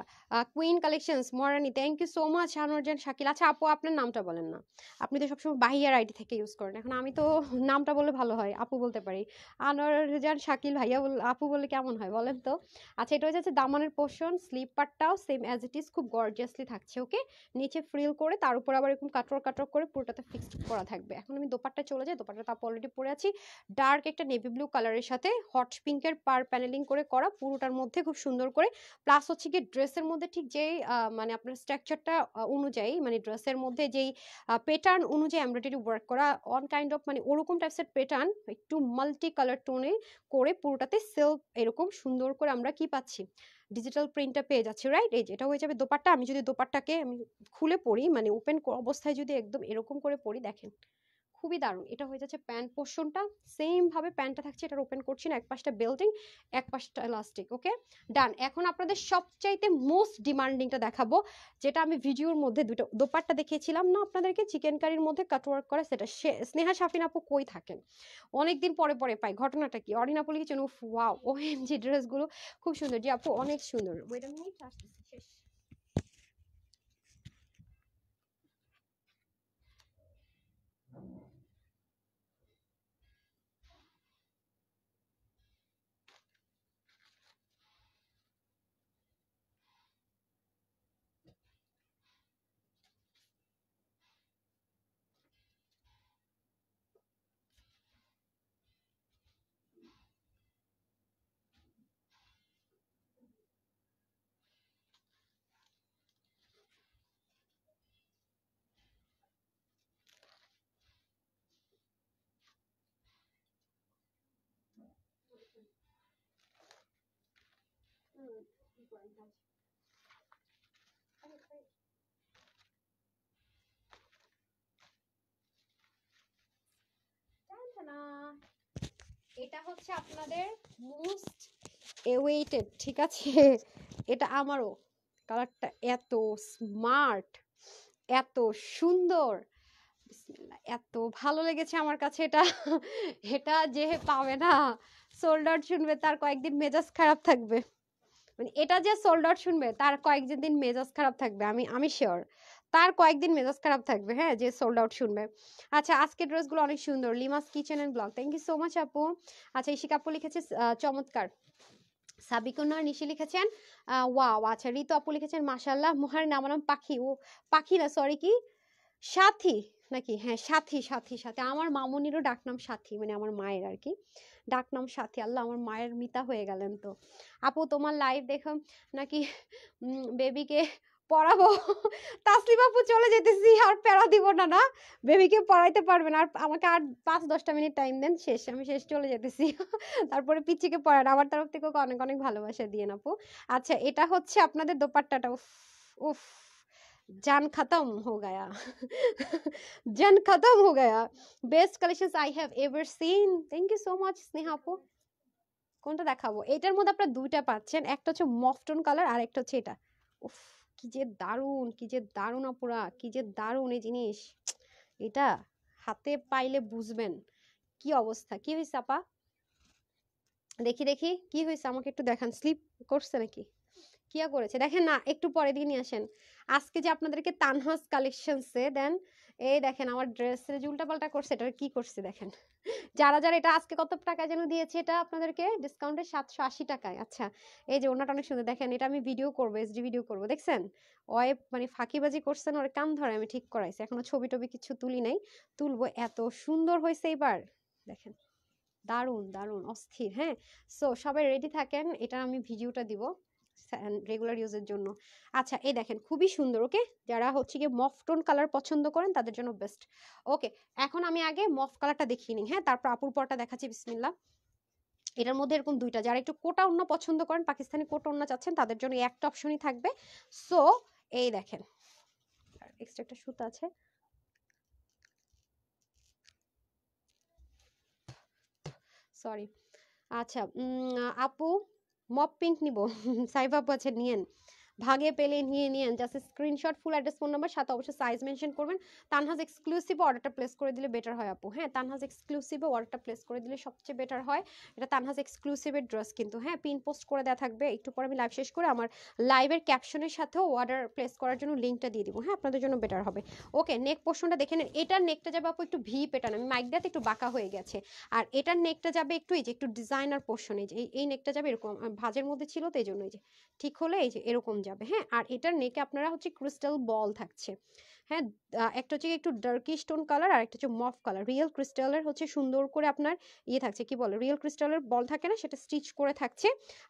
Queen Collections Maharani, thank you so much Anwarjan Shakil. আচ্ছা আপু, আপনার নামটা বলেন না, আপনি তো সবসময় বাহিয়ার আইডি থেকে ইউজ করেন, এখন আমি তো নামটা বললে ভালো হয়, আপু বলতে পারি। আনোয়ারজান শাকিল ভাইয়া আপু বললে কেমন হয় বলেন তো? আচ্ছা, এটা হয়ে যাচ্ছে দামানের পোর্শন, স্লিপ পার্টটাও সেম অ্যাজ ইট ইজ খুব গর্জিয়াসলি থাকছে। ওকে, নিচে ফ্রিল করে তার উপর আবার এরকম কাটওয়ার্ক কাটওয়ার্ক করে পুরোটাতে ফিক্সড করা থাকবে। এখন আমি দোপাট্টা চলে যাই, দোপাট্টা আপু অলরেডি পরে আছি, ডার্ক একটা নেভি ব্লু কালারের সাথে হট পিঙ্কের পার প্যানেলিং করে করা, পুরোটার মধ্যে খুব সুন্দর করে, প্লাস হচ্ছে কি ড্রেসের মধ্যে ঠিক যেই মানে আপনার স্ট্রাকচারটা অনুযায়ী, মানে ড্রেসের মধ্যে যেই প্যাটার্ন অনুযায়ী এমব্রয়ডারি ওয়ার্ক করা অন কাইন্ড অফ, মানে ওরকম টাইপসের প্যাটার্ন একটু মাল্টি কালার টোনে করে পুরোটাতে সেলফ এরকম সুন্দর করে আমরা কি পাচ্ছি, ডিজিটাল প্রিন্টটা পেয়ে যাচ্ছি। রাইট, এই যে এটা হয়ে যাবে দোপাট্টা। আমি যদি দোপাট্টাকে আমি খুলে পড়ি, মানে ওপেন অবস্থায় যদি একদম এরকম করে পড়ি, দেখেন খুবই দারুণ। এটা হয়ে যাচ্ছে প্যান্ট পোর্শনটা, সেম ভাবে প্যান্টটা থাকছে, এটা ওপেন করছি না, এক পাশটা বেল্টিং এক পাশটা ইলাস্টিক। ওকে, ডান। এখন আপনাদের সবচাইতে মোস্ট ডিমান্ডিংটা দেখাবো, যেটা আমি ভিডিওর মধ্যে দুটো দোপাট্টা দেখিয়েছিলাম না আপনাদেরকে, চিকেন কারির মধ্যে কাটওয়ার্ক করা, সেটা স্নেহা শাফিন আপু কই থাকেন, অনেকদিন পরে পরে পাই, ঘটনাটা কি? অরিন আপু লিখেছেন উফ ওয়াও ওএমজি ড্রেসগুলো খুব সুন্দর। জি আপু অনেক সুন্দর। ওয়েট আ মিনিট, আসতেছি, শেষ। এটা হচ্ছে আপনাদের মোস্ট এওয়েটেড, ঠিক আছে? এটা আমারও, কালারটা এত স্মার্ট, এত সুন্দর, বিসমিল্লাহ, এত ভালো লেগেছে আমার কাছে এটা। এটা যে পাবে না, সোল্ড আউট শুনবে তার কয়েকদিন মেজাজ খারাপ থাকবে, মানে এটা যে সোল্ড আউট শুনবে তার কয়েকদিন দিন মেজাজ খারাপ থাকবে, আমি শিওর তার কয়েকদিন মেজাজ খারাপ থাকবে, হ্যাঁ, যে সোল্ড আউট শুনবে। আচ্ছা, আজকের ড্রেসগুলো অনেক সুন্দর, লিমাস kitchen and blog, thank you so much আপু। আচ্ছা, ইশিকা আপু লিখেছে চমৎকার, সাবিকুন্নর নিশি লিখেছেন ওয়াও, আচ্ছা ঋতু আপু লিখেছেন মাশাআল্লাহ, মুহার নাম নাম পাখি, ও পাখি না সরি কি সাথী নাকি? হ্যাঁ, সাথী সাথী সাথী, আমার মামুনিরও ডাকনাম সাথী, মানে আমার মায়ের আর কি ডাকনাম সাথী। আল্লাহ, আমার মায়ের মিতা হয়ে গেলেন তো। আপু তোমার লাইভ দেখো নাকি বেবিকে পড়াবো। তাসলিম আপু চলে যেতেছি, আর প্যারা দিব না। না, বেবিকে পড়াইতে পারবেন, আর আমাকে আর 5-10টা মিনিট টাইম দেন, শেষ, আমি শেষ চলে যেতেছি। তারপরে পিচ্চিকে পড়ান, আমার তরফ থেকে ওকে অনেক অনেক ভালোবাসা দিয়ে আপু। আচ্ছা, এটা হচ্ছে আপনাদের দোপাট্টাটা। উফ উফ, जान खत्म हो गया। जान खत्म हो गया। Best collections I have ever seen. Thank you so much Sneha আপু। কোনটা দেখাবো? এটার মধ্যে আপনারা দুইটা পাচ্ছেন, একটা হচ্ছে মফটন কালার আর একটা হচ্ছে এটা। উফ, কি যে দারুন, কি যে দারুন আপুরা, কি যে দারুন এই জিনিস। এটা হাতে পাইলে বুঝবেন কি অবস্থা। কি হয়েছে আপা? দেখি দেখি কি হয়েছে, আমাকে একটু দেখান। স্লিপ করছে নাকি? কিয়া করেছে দেখেন না, একটু পরে দিয়ে নিয়ে আসেন। আজকে যে আপনাদেরকে তানহাস কালেকশনসে দেন, এই দেখেন আমার ড্রেসের যে উল্টাপাল্টা করছে, এটা কি করছে দেখেন। যারা যারা এটা আজকে কত টাকা যেন দিয়েছে, এটা আপনাদেরকে ডিসকাউন্টে 780 টাকায়। আচ্ছা, এই যে ওনাটা অনেক সুন্দর, দেখেন এটা আমি ভিডিও করবো, এসডি ভিডিও করবো, দেখছেন? ওয়েব মানে ফাঁকিবাজি করছেন, ওর কান ধরে আমি ঠিক করাইছি, এখনো ছবি টবি কিছু তুলি নাই, তুলবো। এত সুন্দর হয়েছে এবার, দেখেন দারুন দারুন অস্থির। হ্যাঁ, সো সবাই রেডি থাকেন, এটা আমি ভিডিওটা দিব রেগুলার ইউজের জন্য। আচ্ছা, এই দেখেন খুবই সুন্দর। ওকে, যারা হচ্ছে গিয়ে মফ টোন কালার পছন্দ করেন তাদের জন্য বেস্ট। ওকে, এখন আমি আগে মফ কালারটা দেখিয়ে নিই, হ্যাঁ, তারপর আপুর পরটা দেখাচ্ছি। বিসমিল্লাহ। এটার মধ্যে এরকম দুইটা, যারা একটু কোটা ওন্না পছন্দ করেন, পাকিস্তানি কোটা ওন্না চাচ্ছেন, তাদের জন্য এই একটা অপশনই থাকবে। সো এই দেখেন, এক্সট্রা একটা সুতা আছে। সরি। আচ্ছা, আপু মপ পিঙ্ক নিব। সাইফা আপু আছে, নিয়েন, ভাগে পেলে নিয়ে নিয়েন। Just screenshot, full address, phone number, সাথে অবশ্যই সাইজ মেনশন করবেন। তানহাজ এক্সক্লুসিভ অর্ডারটা প্লেস করে দিলে বেটার হয় আপু। হ্যাঁ, তানহাজ এক্সক্লুসিভে অর্ডারটা প্লেস করে দিলে সবচেয়ে বেটার হয়। এটা তানহাজ এক্সক্লুসিভের ড্রেস কিন্তু। হ্যাঁ, পিন পোস্ট করে দেওয়া থাকবে, একটু পরে আমি লাইভ শেষ করে আমার লাইভের ক্যাপশনের সাথেও অর্ডার প্লেস করার জন্য লিঙ্কটা দিয়ে দিব। হ্যাঁ, আপনাদের জন্য বেটার হবে। ওকে, নেক পোর্শনটা দেখে নেন। এটার নেকটা যাবে আপু একটু ভি প্যাটার্ন, আমি মাইক দিতে একটু বাঁকা হয়ে গেছে। আর এটার নেকটা যাবে একটু এই যে একটু ডিজাইনার পোর্শন, এই যে এই নেকটা যাবে এরকম, ভাঁজের মধ্যে ছিল তো এই জন্য, এই যে ঠিক হলে এই যে এরকম যাবে। হ্যাঁ, আর এটার নেকে আপনারা হচ্ছে ক্রিস্টাল বল থাকছে। হ্যাঁ, একটা হচ্ছে একটু ডার্কি স্টোন কালার আর একটা হচ্ছে মফ কালার। রিয়েল ক্রিস্টালের হচ্ছে সুন্দর করে আপনার ইয়ে থাকছে, কি বলে, রিয়েল ক্রিস্টালের বল থাকে না, সেটা স্টিচ করে থাকছে।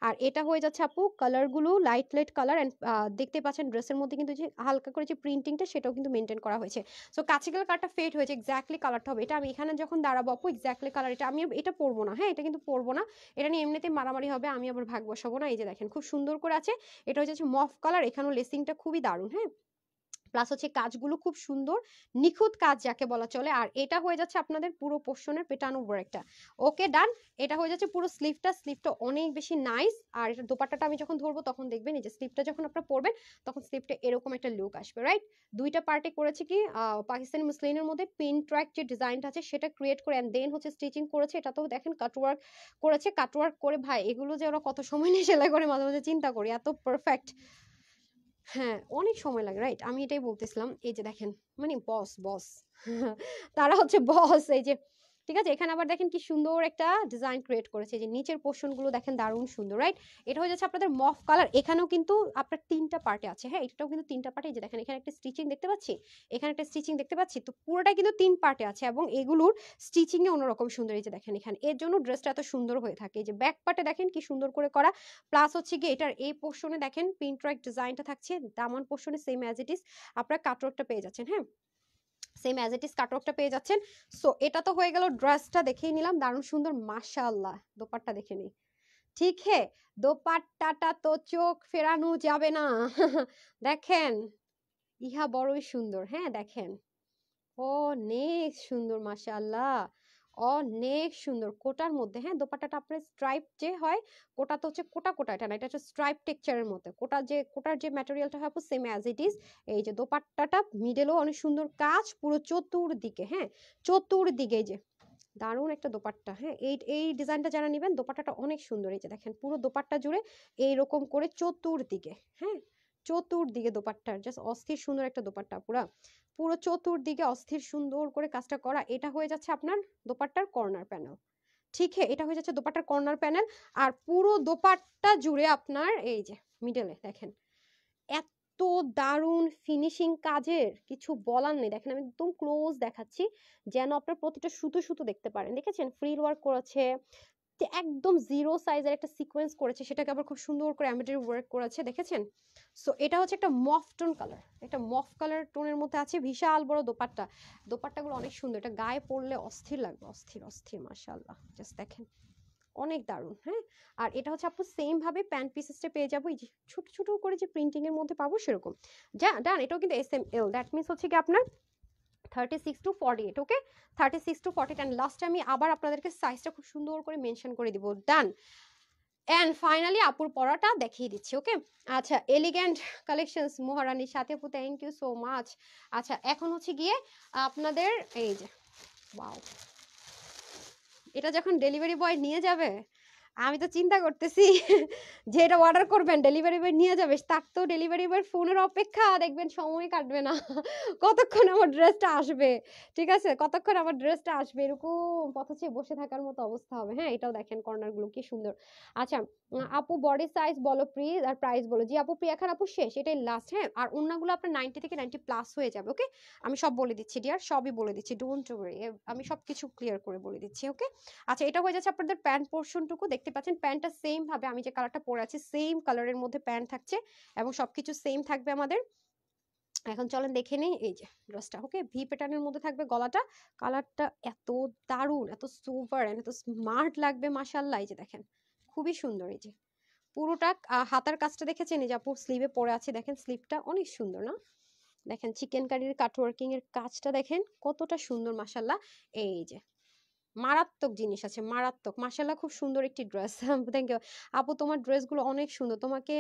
আর এটা হয়ে যাচ্ছে আপু কালারগুলো লাইট লাইট কালার, অ্যান্ড দেখতে পাচ্ছেন ড্রেসের মধ্যে কিন্তু যে হালকা করে যে প্রিন্টিংটা, সেটাও কিন্তু মেনটেন করা হয়েছে। সো কাছে গেলে কালারটা ফেড হয়েছে, এক্স্যাক্টলি কালারটা হবে এটা। আমি এখানে যখন দাঁড়াবো আপু, এক্স্যাক্টলি কালার এটা। আমি এটা পরবো না, হ্যাঁ, এটা কিন্তু পরবো না, এটা নিয়ে এমনিতেই মারামারি হবে, আমি আবার ভাগ বসাবো না। এই যে দেখেন খুব সুন্দর করে আছে, এটা হচ্ছে মফ কালার, এখানেও লেসিংটা খুবই দারুণ। হ্যাঁ, প্লাস হচ্ছে কাজগুলো খুব সুন্দর, নিখুঁত কাজ যাকে বলা চলে। আর এটা হয়ে যাচ্ছে আপনাদের পুরো পোর্শনের পেটানো ওয়ার্কটা। ওকে, ডান। এটা হয়ে যাচ্ছে পুরো স্লিভটা অনেক বেশি নাইস। আর এটা দোপাট্টাটা আমি যখন ধরবো তখন দেখবেন এই যে স্লিভটা যখন আপনারা পরবেন তখন স্লিভটা এরকম একটা লুক আসবে, রাইট? দুইটা পার্টে করেছে কি, পাকিস্তানি মুসলিনের মধ্যে পিন ট্র্যাক যে ডিজাইনটা আছে সেটা ক্রিয়েট করে এন্ড দেন হচ্ছে স্টিচিং করেছে। এটাতেও দেখেন কাটওয়ার্ক করেছে। কাটওয়ার্ক করে ভাই এগুলো যে ওরা কত সময় নিয়ে সেলাই করে, মাঝে মাঝে চিন্তা করি, এত পারফেক্ট। হ্যাঁ, অনেক সময় লাগে, রাইট? আমি এটাই বলতেছিলাম। এই যে দেখেন, মানে বস বস তারা হচ্ছে বস। এই যে ঠিক আছে, এখানে আবার দেখেন কি সুন্দর একটা ডিজাইন ক্রিয়েট করেছে, যে নিচের পোর্শন গুলো দেখেন দারুণ সুন্দর, রাইট? এটা হয়ে যাচ্ছে আপনাদের মফ কালার। এখানেও কিন্তু আপনার তিনটা পার্টে আছে। হ্যাঁ, এটাও কিন্তু তিনটা পার্টে। যে দেখেন এখানে একটা স্টিচিং দেখতে পাচ্ছি, এখানে একটা স্টিচিং দেখতে পাচ্ছি, তো পুরোটা কিন্তু তিন পার্টে আছে এবং এগুলোর স্টিচিং এ অন্যরকম সুন্দর। এই যে দেখেন এখানে, এর জন্য ড্রেসটা এত সুন্দর হয়ে থাকে। এই যে ব্যাক পার্টে দেখেন কি সুন্দর করে করা, প্লাস হচ্ছে গিয়ে এটার এই পোর্শনে দেখেন পিন ট্র্যাক ডিজাইনটা থাকছে, দামান পোর্শনে সেম অ্যাজ ইট ইজ আপনারা কাটওয়ার্কটা পেয়ে যাচ্ছেন। হ্যাঁ, সেম অ্যাজ ইট ইজ কাটওয়ার্কটা পেয়ে যাচ্ছেন। সো এটা তো হয়ে গেল, ড্রেসটা দেখেই নিলাম, দারুণ সুন্দর মাশাআল্লাহ। দোপাট্টা দেখে নিই, ঠিক হে, দোপাট্টাটা তো চোখ ফেরানো যাবে না। দেখেন, ইহা বড়ই সুন্দর। হ্যাঁ, দেখেন অনেক সুন্দর মাশাআল্লাহ, অনেক সুন্দর কোটার মধ্যে। হ্যাঁ, দোপাট্টাটা আপনার স্ট্রাইপ যে হয়, কোটা তো হচ্ছে কোটা কোটা, এটা না, এটা হচ্ছে স্ট্রাইপ টেক্সচারের মধ্যে। কোটার যে ম্যাটেরিয়ালটা হয় সেম অ্যাজ ইট ইজ। এই যে দোপাট্টাটা মিডলেও অনেক সুন্দর কাজ, পুরো চতুর্দিকে। হ্যাঁ, চতুর্দিকে এই যে দারুণ একটা দোপাট্টা। হ্যাঁ, এই ডিজাইনটা যারা নেবেন, দোপাট্টাটা অনেক সুন্দর। এই যে দেখেন পুরো দোপাট্টা জুড়ে এইরকম করে চতুর্দিকে, হ্যাঁ, চতুর্দিকে দোপাট্টার জাস্ট অস্থির সুন্দর একটা দোপাট্টা, পুরো চতুর্দিকে অস্থির সুন্দর করে কাজটা করা। এটা হয়ে যাচ্ছে আপনার দোপাট্টার কর্নার প্যানেল। ঠিক আছে, এটা হয়ে যাচ্ছে দোপাট্টার কর্নার প্যানেল। আর পুরো দোপাট্টা জুড়ে আপনার এই যে মিডলে দেখেন এত দারুণ ফিনিশিং কাজের, কিছু বলার নেই। দেখেন আমি একদম ক্লোজ দেখাচ্ছি, যেন আপনার প্রতিটা সুতো সুতো দেখতে পারেন। দেখেছেন ফ্রিল ওয়ার্ক করেছে, যে একদম জিরো সাইজের একটা সিকোয়েন্স করেছে, সেটাকে আবার খুব সুন্দর করে এমব্রয়ডারি ওয়ার্ক করেছে, দেখেছেন? সো এটা হচ্ছে একটা মফ টোন কালার, একটা মফ কালার টোনের মধ্যে আছে, বিশাল বড় দোপাট্টা। দোপাট্টাগুলো অনেক সুন্দর, এটা গায়ে পরলে অস্থির লাগবে, অস্থির অস্থির, মাশাআল্লাহ, জাস্ট দেখেন অনেক দারুণ। হ্যাঁ, আর এটা হচ্ছে আপু সেম ভাবে প্যান্ট পিসেসটা পেয়ে যাবো, এই যে ছোট ছোট করে যে প্রিন্টিং এর মধ্যে পাবো সেরকম। যা ডান, এটাও কিন্তু SML, দ্যাট মিনস হচ্ছে কি আপনার 36 to 48, ওকে, 36 to 48। অ্যান্ড লাস্টে আমি আবার আপনাদেরকে সাইজটা খুব সুন্দর করে মেনশন করে দিব, ডান। অ্যান্ড ফাইনালি আপুর পরাটা দেখিয়ে দিচ্ছি, ওকে। আচ্ছা, এলিগ্যান্ট কালেকশনস মহারানীর সাথে আপু, থ্যাংক ইউ সো মাচ। আচ্ছা, এখন হচ্ছে গিয়ে আপনাদের এই যে, ওয়াও, এটা যখন ডেলিভারি বয় নিয়ে যাবে, আমি তো চিন্তা করতেছি যে এটা অর্ডার করবেন, ডেলিভারি বয় নিয়ে যাবে, তার তো ডেলিভারি বয়ের ফোনের অপেক্ষা, দেখবেন সময় কাটবে না কতক্ষণ আমার ড্রেসটা আসবে, ঠিক আছে, কতক্ষণ আমার ড্রেসটা আসবে, এরকম পথে বসে থাকার মতো অবস্থা হবে। হ্যাঁ, এটাও দেখেন কর্নারগুলো কি সুন্দর। আচ্ছা, আপু বডি সাইজ বলো প্লিজ, আর প্রাইস বলো। জি আপু, প্রিয়া খান আপু শেষ, এটাই লাস্ট। হ্যাঁ, আর অন্যগুলো আপনার 90 থেকে 90 প্লাস হয়ে যাবে, ওকে। আমি সব বলে দিচ্ছি ডিয়ার, সবই বলে দিচ্ছি, ডোন্ট ওয়ারি, আমি সবকিছু ক্লিয়ার করে বলে দিচ্ছি, ওকে। আচ্ছা, এটা হয়ে যাচ্ছে আপনাদের প্যান্ট পোর্শনটুকু, দেখতে পাচ্ছেন প্যান্টটা সেম ভাবে আমি যে কালারটা পরে আছি সেম কালারের মধ্যে প্যান্ট থাকছে, এবং সবকিছু সেম থাকবে আমাদের। এখন চলেন দেখে নিই এই যে ড্রেসটা, ওকে, ভি প্যাটার্নের মধ্যে থাকবে গলাটা। কালারটা এত দারুণ, এত সুপার এত স্মার্ট লাগবে, মাশাআল্লাহ। এই যে দেখেন খুবই সুন্দর, এই যে পুরোটা হাতার কাজটা দেখেছেন, এই যে আপু স্লিভে পরে আছে, দেখেন স্লিভটা অনেক সুন্দর না, দেখেন চিকেন কারির কাটওয়ার্কিং এর কাজটা দেখেন কতটা সুন্দর, মাশাআল্লাহ। এই যে মারাত্মক জিনিস আছে, মারাত্মক, মাশাআল্লাহ, খুব সুন্দর একটি ড্রেস থ্যাংক ইউ আপু, তোমার ড্রেসগুলো অনেক সুন্দর, তোমাকে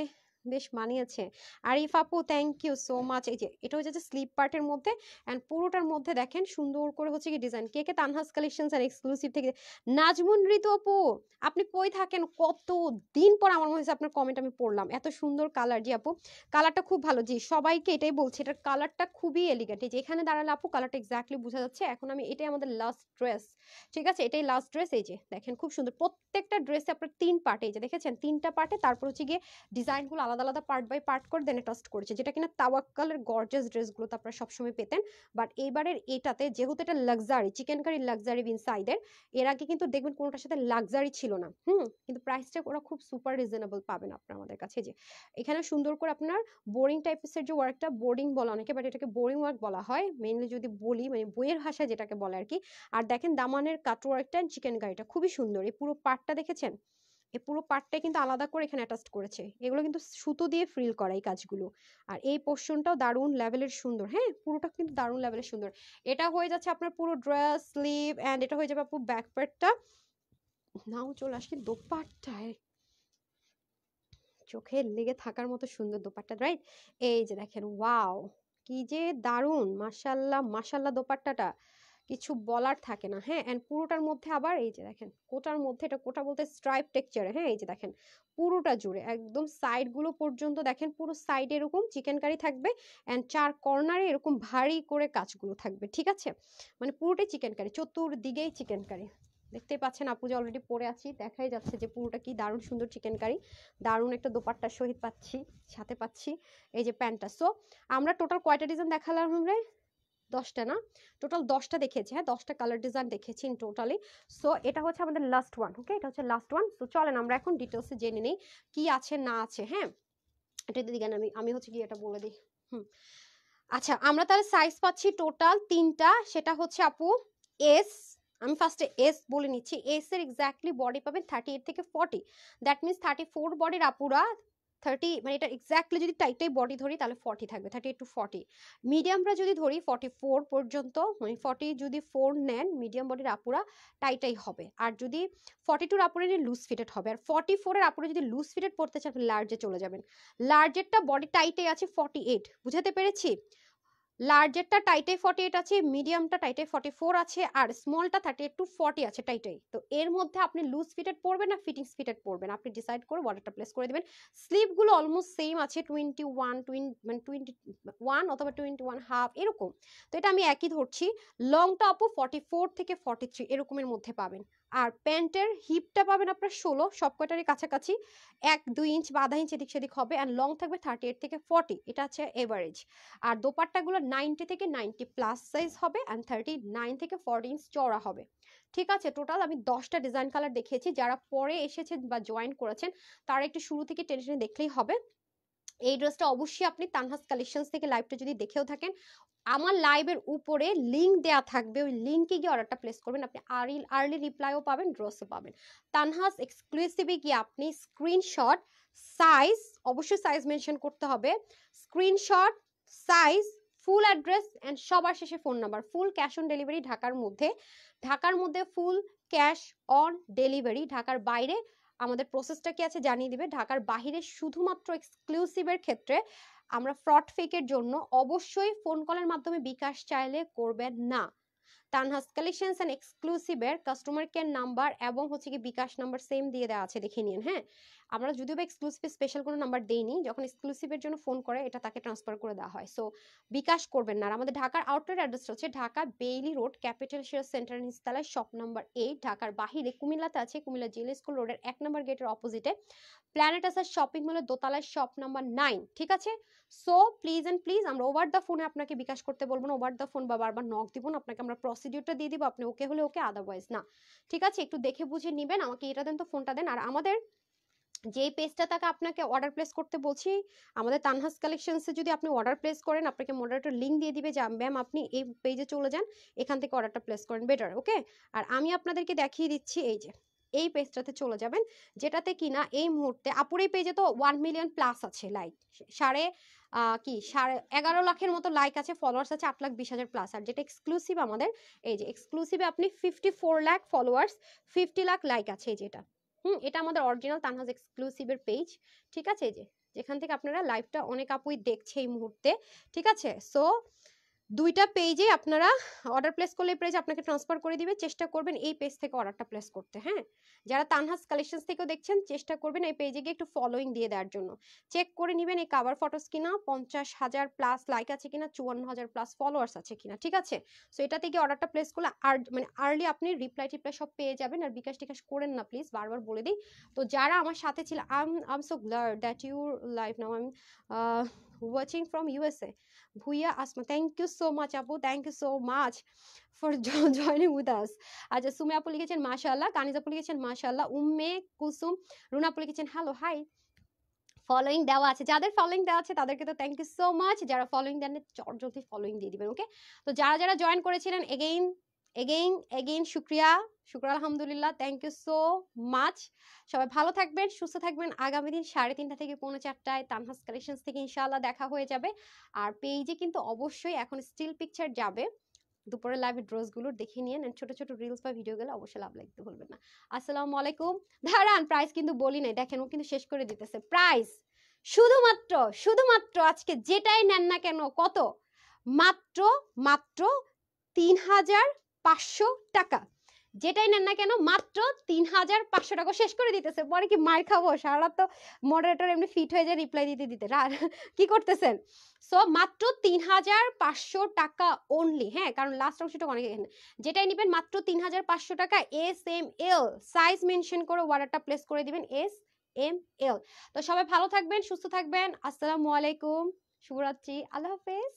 বেশ মানিয়েছে। আরিফ আপু, থ্যাংক ইউ সো মাচ। এই যে এটা হচ্ছে যে স্লিপ পার্টের মধ্যে, এন্ড পুরোটার মধ্যে দেখেন সুন্দর করে হচ্ছে কি ডিজাইন। কে কে তানহাস কালেকশনস এন্ড এক্সক্লুসিভ থেকে, নাজমুন ঋতু আপু, আপনি কই থাকেন, কত দিন পর আমার মনে হচ্ছে আপনার কমেন্ট আমি পড়লাম, এত সুন্দর কালার। জি আপু, কালারটা খুব ভালো, জি সবাইকে এটাই বলছি, এটার কালারটা খুবই এলিগেন্ট। এই যে এখানে দাঁড়ালে আপু কালারটা এক্স্যাক্টলি বোঝা যাচ্ছে। এখন আমি, এটাই আমাদের লাস্ট ড্রেস, ঠিক আছে, এটাই লাস্ট ড্রেস। এই যে দেখেন খুব সুন্দর, প্রত্যেকটা ড্রেসে আপনার 3 পার্টে, এই যে দেখেছেন 3টা পার্টে, তারপর হচ্ছে গিয়ে ডিজাইনগুলো আলাদা আলাদা পার্ট বাই পার্ট করে দেন টস্ট করেছে, যেটা কিনা তাওয়াক্কালের গর্জিয়াস ড্রেসগুলো তো আপনারা সবসময় পেতেন। বাট এইবারের এটাতে যেহেতু এটা লাক্সারি, চিকেন কারি লাক্সারি ইনসাইডের, এর আগে কিন্তু দেখবেন কোনোটার সাথে লাক্সারি ছিল না, কিন্তু প্রাইসটা ওরা খুব সুপার রিজনেবল পাবেন আপনার আমাদের কাছে। যে এখানে সুন্দর করে আপনার বোরিং টাইপের যে ওয়ার্কটা, বোর্ডিং বলা অনেকে, বাট এটাকে বোরিং ওয়ার্ক বলা হয় মেইনলি যদি বলি, মানে বইয়ের ভাষায় যেটাকে বলে আর কি। আর দেখেন দামানের কাটওয়ার্কটা, চিকেন কারিটা খুবই সুন্দর, এই পুরো পার্টটা দেখেছেন, এই পুরো পার্টটা কিন্তু আলাদা করে এখানে অ্যাটাচ করেছে, এগুলো কিন্তু সুতো দিয়ে ফ্রিল করা এই কাজগুলো। আর এই পোর্শনটাও দারুণ লেভেলের সুন্দর, হ্যাঁ পুরোটা কিন্তু দারুণ লেভেলের সুন্দর। এটা হয়ে যাচ্ছে আপনার পুরো ড্রেস স্লিভ, এন্ড এটা হয়ে যাবে আপু ব্যাক পার্টটা। নাও চলে আসি দোপাট্টায়, চোখে লেগে থাকার মতো সুন্দর দোপাট্টা, রাইট? এই যে দেখেন, ওয়াও, কি যে দারুণ, মাশাল্লাহ মাশাল্লাহ, দোপাট্টাটা কিছু বলার থাকে না। হ্যাঁ, এন্ড পুরোটার মধ্যে আবার এই যে দেখেন কোটার মধ্যে, এটা কোটা বলতে স্ট্রাইপ টেক্সচারে, হ্যাঁ এই যে দেখেন পুরোটা জুড়ে একদম সাইড গুলো পর্যন্ত দেখেন, পুরো সাইডে এরকম চিকেন কারি থাকবে, এন্ড 4 কর্নারে এরকম ভারী করে কাজগুলো থাকবে, ঠিক আছে, মানে পুরোটাই চিকেন কারি, চতুর্দিকেই চিকেন কারি। দেখতেই পাচ্ছেন আপু যে অলরেডি পরে আছি, দেখাই যাচ্ছে যে পুরোটা কি দারুণ সুন্দর চিকেন কারি, দারুণ একটা দোপাট্টার সহিত পাচ্ছি, সাথে পাচ্ছি এই যে প্যান্টটা। সো আমরা টোটাল কয়টা ডিজাইন দেখালাম আমরা? 10টা না, টোটাল 10টা দেখিয়েছি, হ্যাঁ 10টা কালার ডিজাইন দেখেছি ইন টোটালি। সো এটা হচ্ছে আমাদের লাস্ট ওয়ান, ওকে, এটা হচ্ছে লাস্ট ওয়ান। সো চলেন আমরা এখন ডিটেলসে জেনে নিই কি আছে না আছে। হ্যাঁ, এটা দিকে আমি আমি হচ্ছে কি এটা বলে দিই। আচ্ছা, আমরা তাহলে সাইজ পাচ্ছি টোটাল 3টা, সেটা হচ্ছে আপু এস, আমি ফার্স্টে এস বলে নিচ্ছি। এস এর এক্স্যাক্টলি বডি পাবেন 38 থেকে 40, দ্যাট মিনস 34 বডির আপুরা 30, মানে এটা এক্স্যাক্টলি যদি টাইটাই বডি ধরি তাহলে 40 থাকবে, 38 টু 40। মিডিয়ামরা যদি ধরি 44 পর্যন্ত, মানে 40 যদি 4 নেন মিডিয়াম বডির আপুরা টাইটাই হবে, আর যদি 42 এর আপুরা লুজ ফিটেড হবে, আর 44 এর আপুরা যদি লুজ ফিটেড পড়তে চান লার্জে চলে যাবেন। লার্জেরটা বডি টাইটে আছে 48, বুঝাতে পেরেছি? লার্জেরটা টাইটাই 48 আছে, মিডিয়ামটা টাইটাই 44 আছে, আর স্মলটা 38 টু 40 আছে টাইটাই। তো এর মধ্যে আপনি লুজ ফিটেড পরবেন না ফিটিংস ফিটেড পরবেন, আপনি ডিসাইড করে অর্ডারটা প্লেস করে দিবেন। স্লিভগুলো অলমোস্ট সেম আছে, 21 মানে 21 অথবা 21 হাফ এরকম। তো এটা আমি একই ধরছি। লংটা আপু 44 থেকে 43 এরকমের মধ্যে পাবেন। আর প্যান্টের হিপটা পাবেন আপনার 16, সবকটারই কাছাকাছি 1-2 ইঞ্চ বা আধা ইঞ্চ এদিক সেদিক হবে, অ্যান্ড লং থাকবে 38 থেকে 40, এটা হচ্ছে এভারেজ। আর দোপাট্টাগুলো 90 থেকে 90 প্লাস সাইজ হবে, অ্যান্ড 39 থেকে 40 ইঞ্চ চওড়া হবে। ঠিক আছে, টোটাল আমি 10টা ডিজাইন কালার দেখিয়েছি, যারা পরে এসেছেন বা জয়েন করেছেন তারা একটু শুরু থেকে টেনে টেনে দেখলেই হবে। এই ড্রেসটা অবশ্যই আপনি তানহাস কালেকশনস থেকে লাইভটা যদি দেখেও থাকেন, আমার লাইভের উপরে লিংক দেয়া থাকবে, ওই লিংকে গিয়ে অর্ডারটা প্লেস করবেন, আপনি আর্লি রিপ্লাইও পাবেন, ড্রেসও পাবেন। তানহাস এক্সক্লুসিভে গিয়ে আপনি স্ক্রিনশট, সাইজ, অবশ্যই সাইজ মেনশন করতে হবে, screenshot, size, full address and সবার শেষে phone number, full cash on delivery ঢাকার মধ্যে ফুল ক্যাশ অন ডেলিভারি, ঢাকার বাইরে আমাদের প্রসেসটা কি আছে জানিয়ে দিবে। ঢাকার বাহিরে শুধুমাত্র এক্সক্লুসিভের ক্ষেত্রে আমরা ফ্রড ফেকের জন্য অবশ্যই ফোন কলের মাধ্যমে বিকাশ চাইলে করবেন না। তানহাস কালেকশনস এন্ড এক্সক্লুসিভের কাস্টমার কেয়ার নাম্বার এবং হচ্ছে কি বিকাশ নাম্বার সেম দিয়ে দেওয়া আছে, দেখে নিন। হ্যাঁ, আমরা যদিও বা এক্সক্লুসিভ স্পেশাল কোনো নাম্বার দেইনি, যখন এক্সক্লুসিভের জন্য ফোন করে এটা তাকে ট্রান্সফার করে দেওয়া হয়। সো বিকাশ করবেন না। আর আমাদের ঢাকার আউটলেট অ্যাড্রেসটা হচ্ছে Dhaka Bailey road, capital share centre নিচতলায়, শপ নাম্বার 8। ঢাকার বাহিরে কুমিল্লাতে আছে, কুমিল্লা জেল স্কুল রোডের 1 নম্বর গেটের অপোজিটে প্ল্যানেট আসার শপিং মলের দোতলায়, শপ নাম্বার 9। ঠিক আছে, সো প্লিজ এন্ড প্লিজ, আমরা ওভার দ্য ফোনে আপনাকে বিকাশ করতে বলবো না, ওভার দ্য ফোন বা বারবার নক দিব না, আপনাকে আমরা প্রসিডিউরটা দিয়ে দিব, আপনি ওকে হলে ওকে, আদারওয়াইজ না। ঠিক আছে, একটু দেখে বুঝে নেবেন, আমাকে এটা দেন তো, ফোনটা দেন। আর আমাদের যে পেজটা থেকে আপনাকে অর্ডার প্লেস করতে বলছি, আমাদের তানহাস কালেকশনসে যদি আপনি অর্ডার প্লেস করেন, আপনাকে মডারেটর লিঙ্ক দিয়ে দিবে যে ম্যাম আপনি এই পেজে চলে যান, এখান থেকে অর্ডারটা প্লেস করেন, বেটার। ওকে, আর আমি আপনাদেরকে দেখিয়ে দিচ্ছি, এই যে এই পেজটাতে চলে যাবেন, যেটাতে কিনা এই মুহূর্তে আপুর এই পেজে তো 1 মিলিয়ন প্লাস আছে লাইক, সাড়ে 11 লাখের মতো লাইক আছে, ফলোয়ার্স আছে 8,20,000 প্লাস। আর যেটা এক্সক্লুসিভ আমাদের, এই যে এক্সক্লুসিভে আপনি 54 লাখ ফলোয়ার্স, 50 লাখ লাইক আছে, এই যেটা এটা আমাদের অরিজিনাল তানহাজ এক্সক্লুসিভের পেজ। ঠিক আছে, এই যে যেখান থেকে আপনারা লাইভটা অনেক আপুই দেখছে এই মুহূর্তে। ঠিক আছে, সো দুইটা পেজে আপনারা অর্ডার প্লেস করলে পেজ আপনাকে ট্রান্সফার করে দিবে, চেষ্টা করবেন এই পেজ থেকে অর্ডারটা প্লেস করতে। হ্যাঁ, যারা তানহাস কালেকশনস থেকেও দেখছেন, চেষ্টা করবেন এই পেজে গিয়ে একটু ফলোইং দিয়ে দেওয়ার জন্য, চেক করে নেবেন এই কাভার ফটোস কিনা 50,000 প্লাস লাইক আছে কিনা, 54,000 প্লাস ফলোয়ার্স আছে কিনা। ঠিক আছে, সো এটা থেকে অর্ডারটা প্লেস করলে আর মানে আর্লি আপনি রিপ্লাই টিপ্লাই সব পেয়ে যাবেন। আর বিকাশ টিকাশ করেন না প্লিজ, বারবার বলে দিই। তো যারা আমার সাথে ছিল, I am so glad that you live now, I am watching from USA. Bhuya Asma, thank you so much আপু, thank you so much for joining with us. আচ্ছা, সুমে আপু লিখেছেন মাশাআল্লাহ, কানিজ আপু লিখেছেন মাশাআল্লাহ, উম্মে কুলসুম, রুনা আপু লিখেছেন হ্যালো হাই। ফলোইং দেওয়া আছে, যাদের ফলোইং দেওয়া আছে তাদেরকে তো থ্যাংক ইউ সো মাচ, যারা ফলোইং দেন জলদি ফলোইং দিয়ে দিবেন। ওকে, তো যারা যারা জয়েন করেছিলেন এগেইন শুক্রিয়া আলহামদুলিল্লাহ, থ্যাংক ইউ সো মাচ। সবাই ভালো থাকবেন, সুস্থ থাকবেন। আগামী দিন 3:30 থেকে 4:45 তানহাস কালেকশনস থেকে ইনশাআল্লাহ দেখা হয়ে যাবে। আর পেজে কিন্তু অবশ্যই এখন স্টিল পিকচার যাবে, দুপুরের লাইভে ড্রেসগুলো দেখে নিন, ছোট ছোট রিলস বা ভিডিও গেলে অবশ্যই লাভ লাগতে ভুলবেন না। আসসালামু আলাইকুম। দাঁড়ান, প্রাইস কিন্তু বলি নাই, দেখেন ও কিন্তু শেষ করে দিতেছে প্রাইস। শুধুমাত্র আজকে যেটাই নেন না কেন, কত, মাত্র 3,500 টাকা। যেটাই নেন না কেন মাত্র 3,500 টাকা, শেষ করে দিতেছে। পরে কি মার খাবো? সারা তো মডারেটর এমনি ফিট হয়ে যায় রিপ্লাই দিতে কি করতেছেন? সো মাত্র 3,500 টাকা অনলি। হ্যাঁ, কারণ লাস্ট অংশটা অনেক, এখানে যেটাই নেবেন মাত্র 3,500 টাকা। SML সাইজ মেনশন করে অর্ডারটা প্লেস করে দিবেন, SML। তো সবাই ভালো থাকবেন, সুস্থ থাকবেন। আসসালামু আলাইকুম, শুভরাত্রি, আল্লাহ হাফেজ।